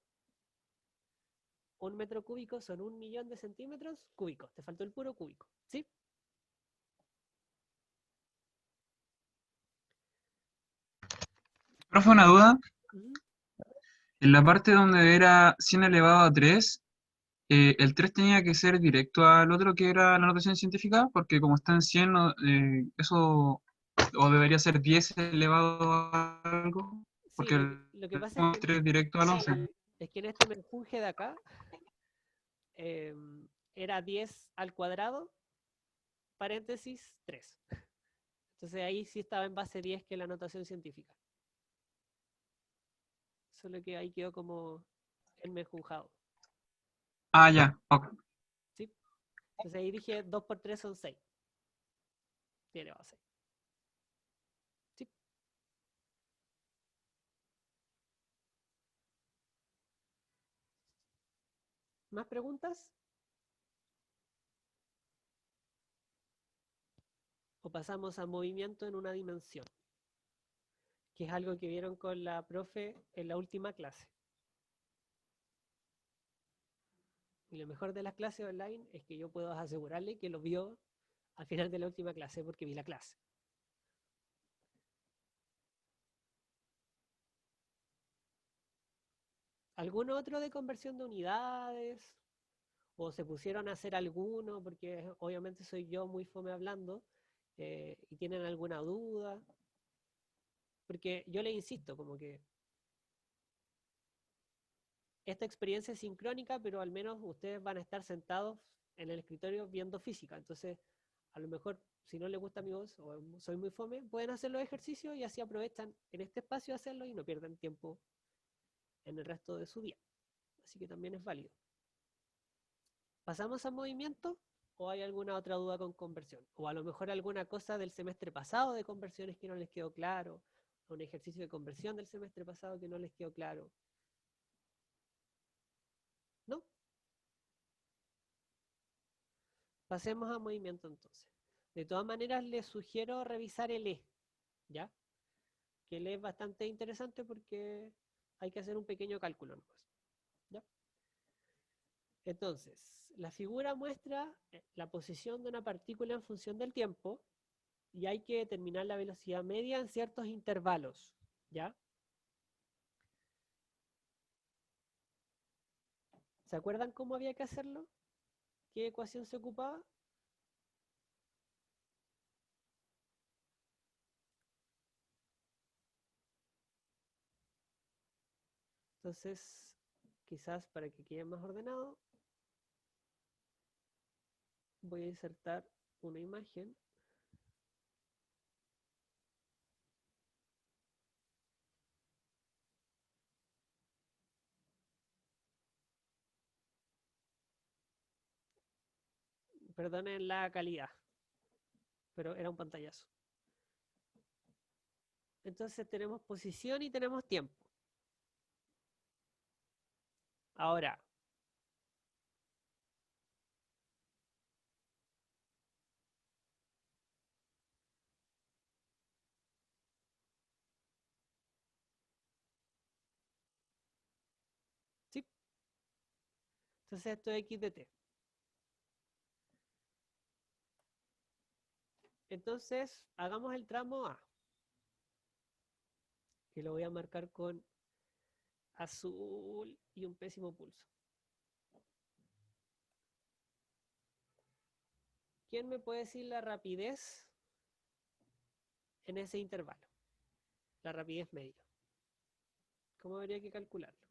Un metro cúbico son 1.000.000 de centímetros cúbicos. Te faltó el puro cúbico, ¿sí? Profe, una duda. Uh-huh. En la parte donde era 100 elevado a 3, el 3 tenía que ser directo al otro que era la notación científica, porque como está en 100, eso, o debería ser 10 elevado a algo, Sí, porque lo que pasa el 3 directo al 11. es que en este menjunje de acá era 10 al cuadrado, paréntesis 3. Entonces ahí sí estaba en base 10, que es la notación científica. Solo que ahí quedó como enmenjunjado. Ah, ya, ok. ¿Sí? Entonces ahí dije 2 por 3 son 6. 10 elevado a 6. ¿Sí? ¿Más preguntas? O pasamos a movimiento en una dimensión, que es algo que vieron con la profe en la última clase. Y lo mejor de las clases online es que yo puedo asegurarle que lo vio al final de la última clase porque vi la clase. ¿Alguno otro de conversión de unidades? ¿O se pusieron a hacer alguno? Porque obviamente soy yo muy fome hablando y tienen alguna duda. Porque yo le insisto, como que esta experiencia es sincrónica, pero al menos ustedes van a estar sentados en el escritorio viendo física. Entonces, a lo mejor, si no les gusta mi voz o soy muy fome, pueden hacer los ejercicios y así aprovechan en este espacio hacerlo y no pierden tiempo en el resto de su día. Así que también es válido. ¿Pasamos a movimiento o hay alguna otra duda con conversión? O a lo mejor alguna cosa del semestre pasado de conversiones que no les quedó claro, o un ejercicio de conversión del semestre pasado que no les quedó claro. ¿No? Pasemos a movimiento entonces. De todas maneras, les sugiero revisar el E, ¿ya? Que el E es bastante interesante porque hay que hacer un pequeño cálculo nomás, ¿ya? Entonces, la figura muestra la posición de una partícula en función del tiempo y hay que determinar la velocidad media en ciertos intervalos, ¿ya? ¿Se acuerdan cómo había que hacerlo? ¿Qué ecuación se ocupaba? Entonces, quizás para que quede más ordenado, voy a insertar una imagen. Perdonen la calidad, pero era un pantallazo. Entonces tenemos posición y tenemos tiempo. Ahora, ¿sí? Entonces esto es x de t. Entonces, hagamos el tramo A. Que lo voy a marcar con azul y un pésimo pulso. ¿Quién me puede decir la rapidez en ese intervalo? La rapidez media. ¿Cómo habría que calcularlo?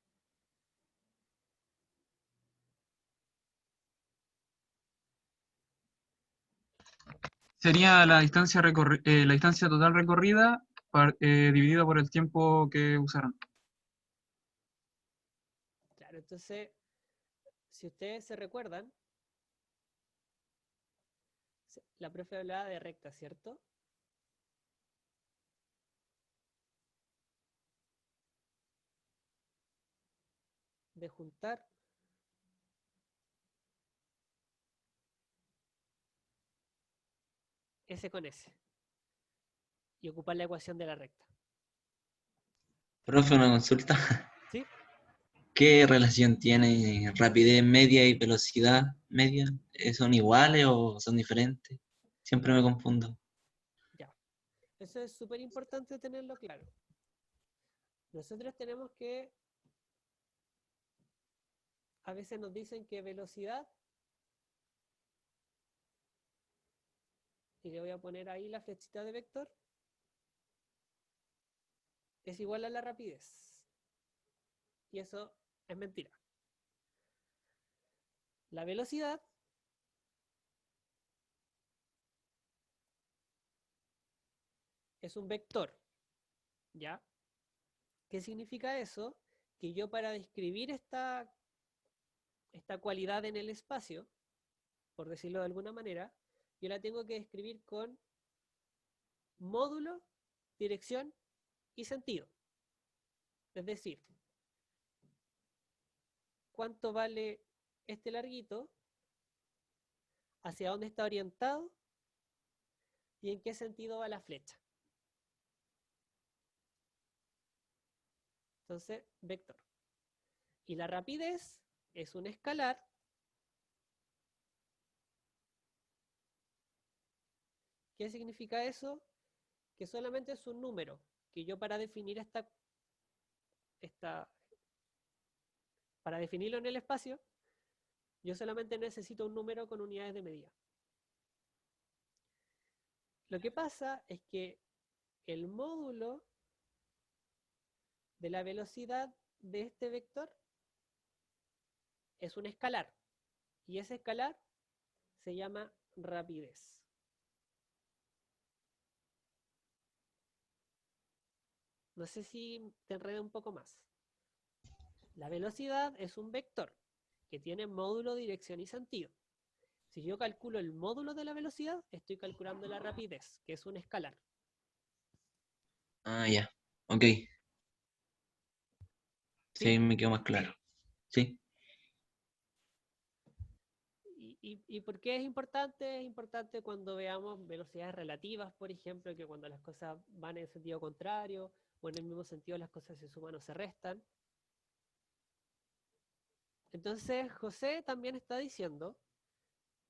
Sería la distancia, la distancia total recorrida dividida por el tiempo que usaron. Claro, entonces, si ustedes se recuerdan, la profe hablaba de recta, ¿cierto? De juntar S con S y ocupar la ecuación de la recta. Profe, una consulta. ¿Sí? ¿Qué relación tiene rapidez media y velocidad media? ¿Son iguales o son diferentes? Siempre me confundo. Ya. Eso es súper importante tenerlo claro. Nosotros tenemos que, a veces nos dicen que velocidad, y le voy a poner ahí la flechita de vector, es igual a la rapidez. Y eso es mentira. La velocidad es un vector, ¿ya? ¿Qué significa eso? Que yo para describir esta cualidad en el espacio, por decirlo de alguna manera, yo la tengo que describir con módulo, dirección y sentido. Es decir, cuánto vale este larguito, hacia dónde está orientado y en qué sentido va la flecha. Entonces, vector. Y la rapidez es un escalar ¿Qué significa eso? Que solamente es un número, que yo para definir para definirlo en el espacio, yo solamente necesito un número con unidades de medida. Lo que pasa es que el módulo de la velocidad de este vector es un escalar, y ese escalar se llama rapidez. No sé si te enredo un poco más. La velocidad es un vector que tiene módulo, dirección y sentido. Si yo calculo el módulo de la velocidad, estoy calculando la rapidez, que es un escalar. Ah, ya. Ok. ¿Sí? Sí, me quedó más claro. Sí. ¿Y por qué es importante? Es importante cuando veamos velocidades relativas, por ejemplo, que cuando las cosas van en sentido contrario o en el mismo sentido las cosas se suman o se restan. Entonces, José también está diciendo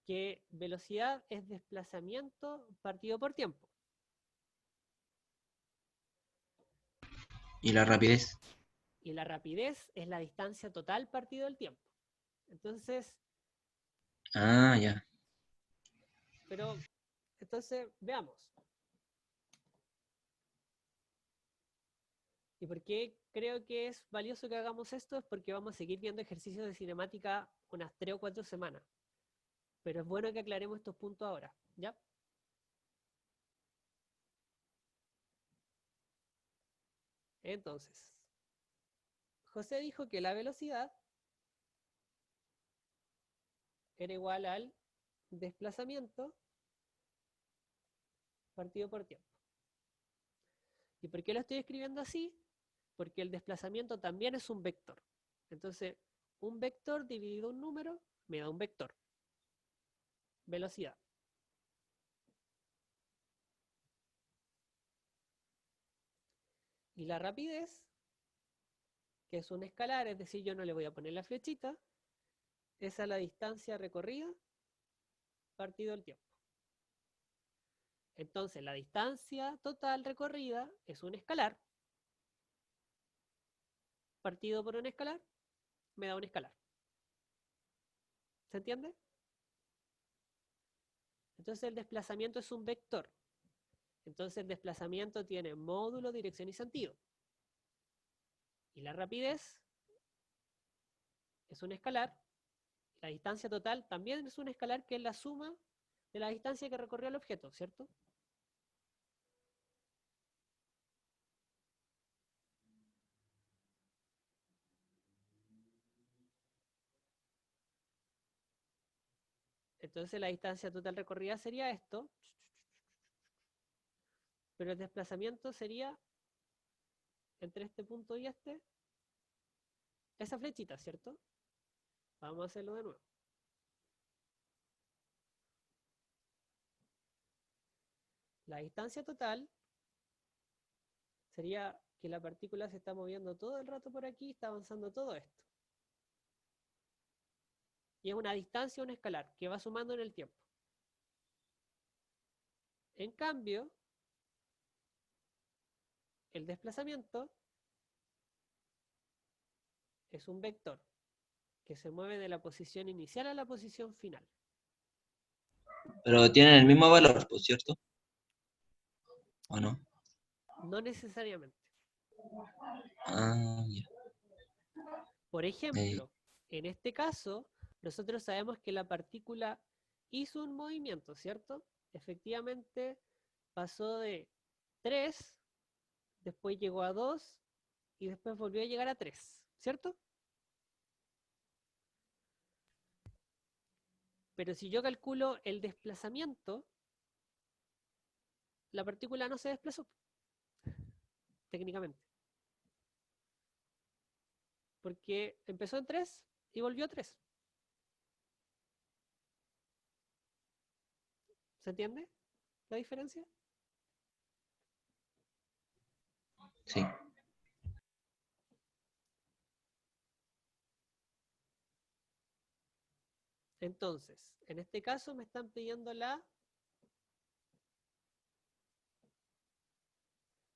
que velocidad es desplazamiento partido por tiempo. ¿Y la rapidez? Y la rapidez es la distancia total partido del tiempo. Entonces, Ah, ya. entonces veamos. ¿Y por qué creo que es valioso que hagamos esto? Es porque vamos a seguir viendo ejercicios de cinemática unas 3 o 4 semanas. Pero es bueno que aclaremos estos puntos ahora, ¿ya? Entonces, José dijo que la velocidad era igual al desplazamiento partido por tiempo. ¿Y por qué lo estoy escribiendo así? Porque el desplazamiento también es un vector. Entonces, un vector dividido un número me da un vector. Velocidad. Y la rapidez, que es un escalar, es decir, yo no le voy a poner la flechita, esa es la distancia recorrida partido el tiempo. Entonces, la distancia total recorrida es un escalar. Partido por un escalar, me da un escalar. ¿Se entiende? Entonces, el desplazamiento es un vector. Entonces, el desplazamiento tiene módulo, dirección y sentido. Y la rapidez es un escalar. La distancia total también es un escalar, que es la suma de la distancia que recorrió el objeto, ¿cierto? Entonces la distancia total recorrida sería esto, pero el desplazamiento sería entre este punto y este, esa flechita, ¿cierto? Vamos a hacerlo de nuevo. La distancia total sería que la partícula se está moviendo todo el rato por aquí, está avanzando todo esto. Y es una distancia, un escalar, que va sumando en el tiempo. En cambio, el desplazamiento es un vector que se mueve de la posición inicial a la posición final. Pero tienen el mismo valor, pues, ¿cierto? ¿O no? No necesariamente. Ah, ya. Por ejemplo, en este caso, nosotros sabemos que la partícula hizo un movimiento, ¿cierto? Efectivamente, pasó de 3, después llegó a 2 y después volvió a llegar a 3, ¿cierto? Pero si yo calculo el desplazamiento, la partícula no se desplazó, técnicamente. Porque empezó en 3 y volvió a 3. ¿Se entiende la diferencia? Sí. Entonces, en este caso me están pidiendo la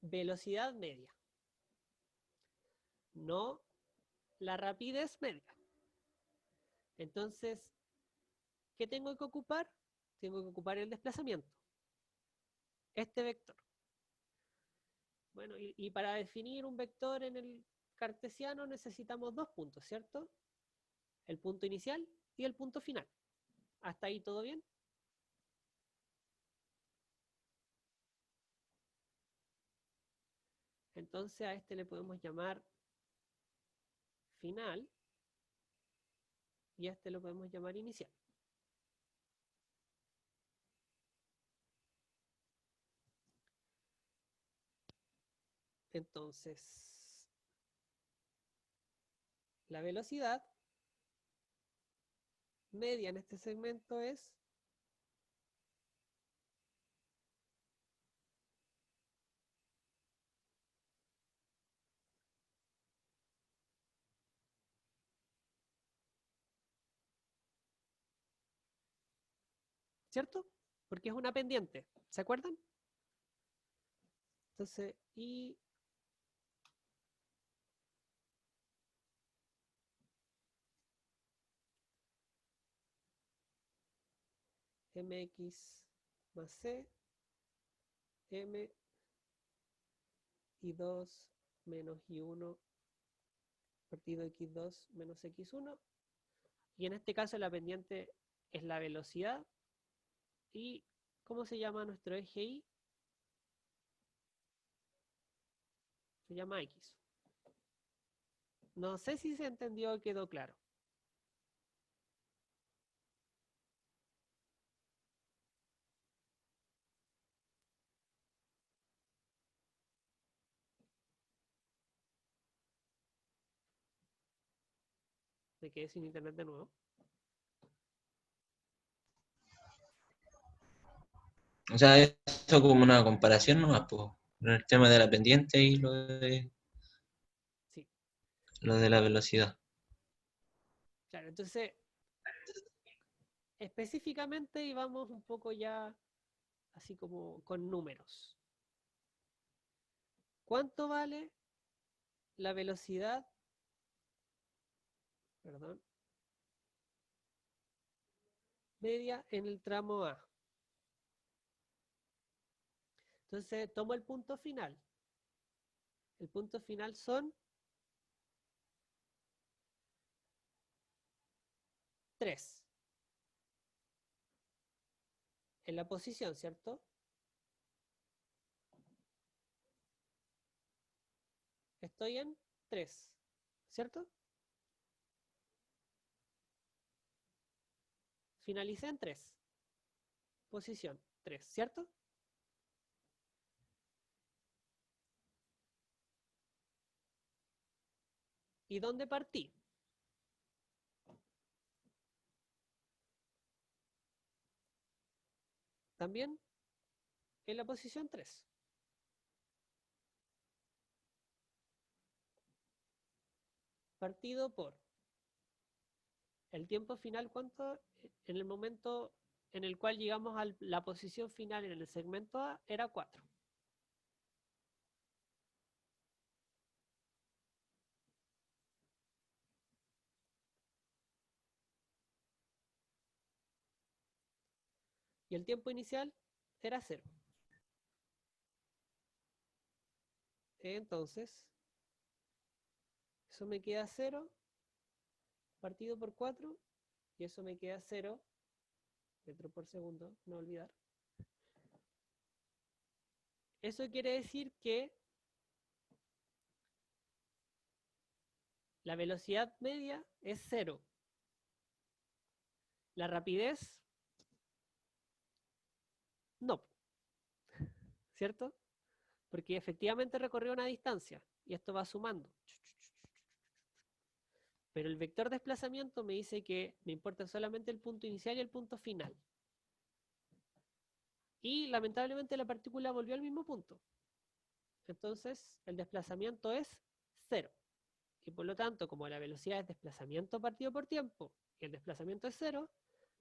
velocidad media, no la rapidez media. Entonces, ¿qué tengo que ocupar? Tengo que ocupar el desplazamiento, este vector. Bueno, y para definir un vector en el cartesiano necesitamos dos puntos, ¿cierto? El punto inicial y el punto final. ¿Hasta ahí todo bien? Entonces a este le podemos llamar final y a este lo podemos llamar inicial. Entonces, la velocidad media en este segmento es ¿cierto? Porque es una pendiente, ¿se acuerdan? Entonces, y mx más c, m y2 menos y1 partido x2 menos x1. Y en este caso la pendiente es la velocidad. ¿Y cómo se llama nuestro eje Y? Se llama X. No sé si se entendió o quedó claro. Me quedé sin internet de nuevo. O sea, eso como una comparación nomás, pues, el tema de la pendiente y Sí, lo de la velocidad. claro. Entonces, específicamente y vamos un poco ya así como con números. ¿Cuánto vale la velocidad? Perdón. Media en el tramo A. Entonces tomo el punto final. El punto final son 3. En la posición, ¿cierto? Estoy en 3, ¿cierto? Finalicé en 3. Posición 3, ¿cierto? ¿Y dónde partí? También en la posición 3. Partido por el tiempo final, ¿cuánto? En el momento en el cual llegamos a la posición final en el segmento A, era 4. Y el tiempo inicial era 0. Entonces, eso me queda 0 partido por 4 y eso me queda 0 metros por segundo, no olvidar. Eso quiere decir que la velocidad media es 0. La rapidez, no, ¿cierto? Porque efectivamente recorrió una distancia y esto va sumando. Pero el vector de desplazamiento me dice que me importa solamente el punto inicial y el punto final. Y lamentablemente la partícula volvió al mismo punto. Entonces el desplazamiento es 0. Y por lo tanto, como la velocidad es desplazamiento partido por tiempo y el desplazamiento es 0,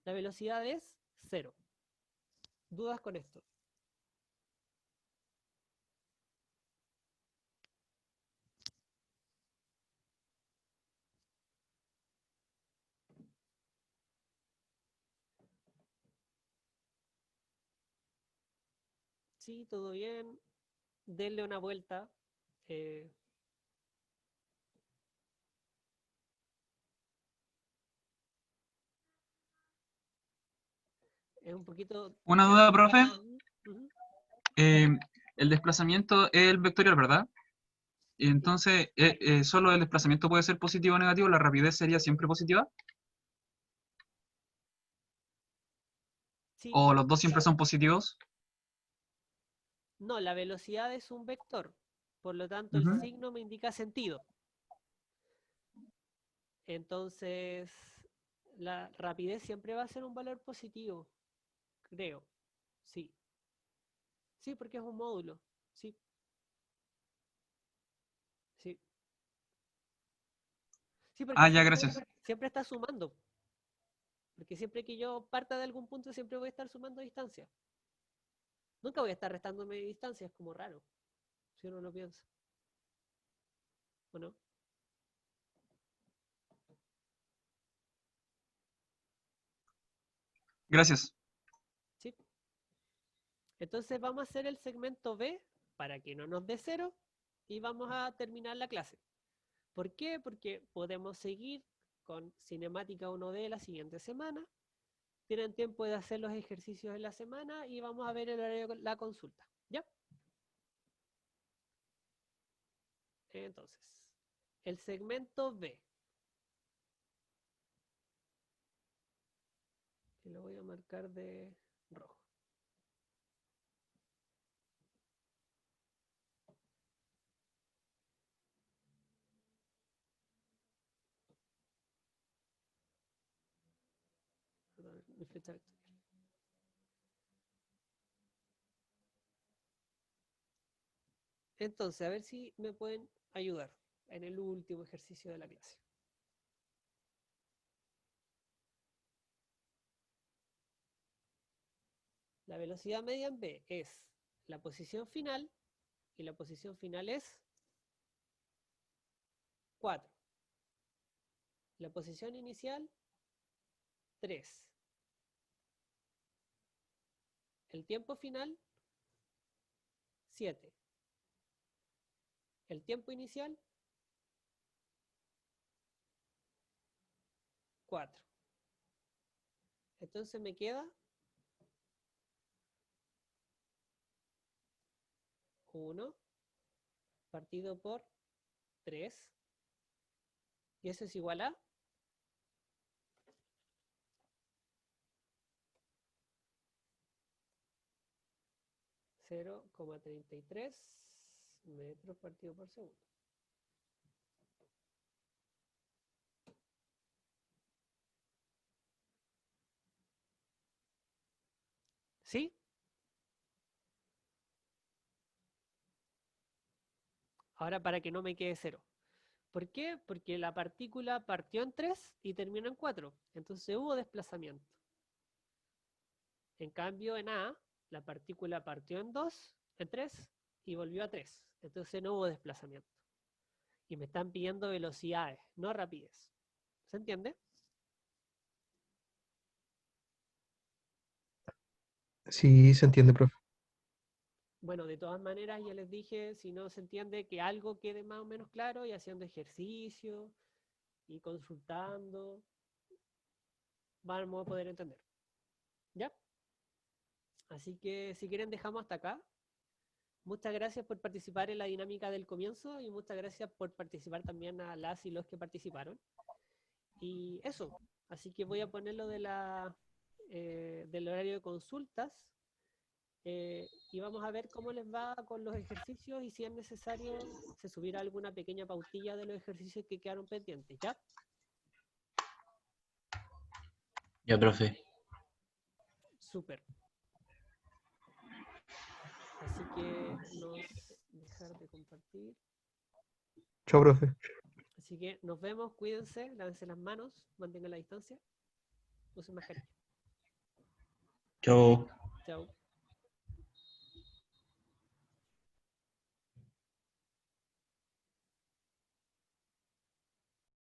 la velocidad es 0. ¿Dudas con esto? Sí, todo bien. Denle una vuelta. Eh, es un poquito... Una duda, profe. Ujú. Eh, el desplazamiento es el vectorial, ¿verdad? Entonces, ¿solo el desplazamiento puede ser positivo o negativo? ¿La rapidez sería siempre positiva? Sí, ¿O los dos siempre son positivos? no, la velocidad es un vector. Por lo tanto, el Ujú. signo me indica sentido. Entonces, la rapidez siempre va a ser un valor positivo, creo. Sí. Sí, porque es un módulo. Sí, sí. Sí, porque Ah, ya, siempre, gracias. siempre está sumando. Porque siempre que yo parta de algún punto, siempre voy a estar sumando distancia. Nunca voy a estar restándome distancia, es como raro, si uno lo piensa. ¿O no? Gracias. Sí. Entonces vamos a hacer el segmento B para que no nos dé 0 y vamos a terminar la clase. ¿Por qué? Porque podemos seguir con cinemática 1D la siguiente semana tienen tiempo de hacer los ejercicios en la semana y vamos a ver el horario de la consulta. ¿Ya? Entonces, el segmento B. Y lo voy a marcar de rojo. Perdón, mi flecha vectorial. Entonces, a ver si me pueden ayudar en el último ejercicio de la clase. La velocidad media en B es la posición final, y la posición final es 4. La posición inicial, 3. El tiempo final, 7. El tiempo inicial, 4. Entonces me queda 1 partido por 3. Y eso es igual a 0,33 metros partido por segundo. ¿Sí? Ahora para que no me quede 0. ¿Por qué? Porque la partícula partió en 3 y terminó en 4. Entonces hubo desplazamiento. En cambio, en A, la partícula partió en 2, en 3 y volvió a 3. Entonces no hubo desplazamiento. Y me están pidiendo velocidades, no rapidez. ¿Se entiende? Sí, se entiende, profe. Bueno, de todas maneras, ya les dije, si no se entiende, que algo quede más o menos claro y haciendo ejercicio y consultando, vamos a poder entender. ¿Ya? Así que si quieren dejamos hasta acá. Muchas gracias por participar en la dinámica del comienzo y muchas gracias por participar también a las y los que participaron. Y eso, así que voy a ponerlo de del horario de consultas y vamos a ver cómo les va con los ejercicios y si es necesario se subirá alguna pequeña pautilla de los ejercicios que quedaron pendientes, ¿ya? Ya, profe. Súper. Así que dejar de compartir. Chao, profe. Así que nos vemos, cuídense, lávense las manos, mantengan la distancia, usen mascarilla. Chao. Chao.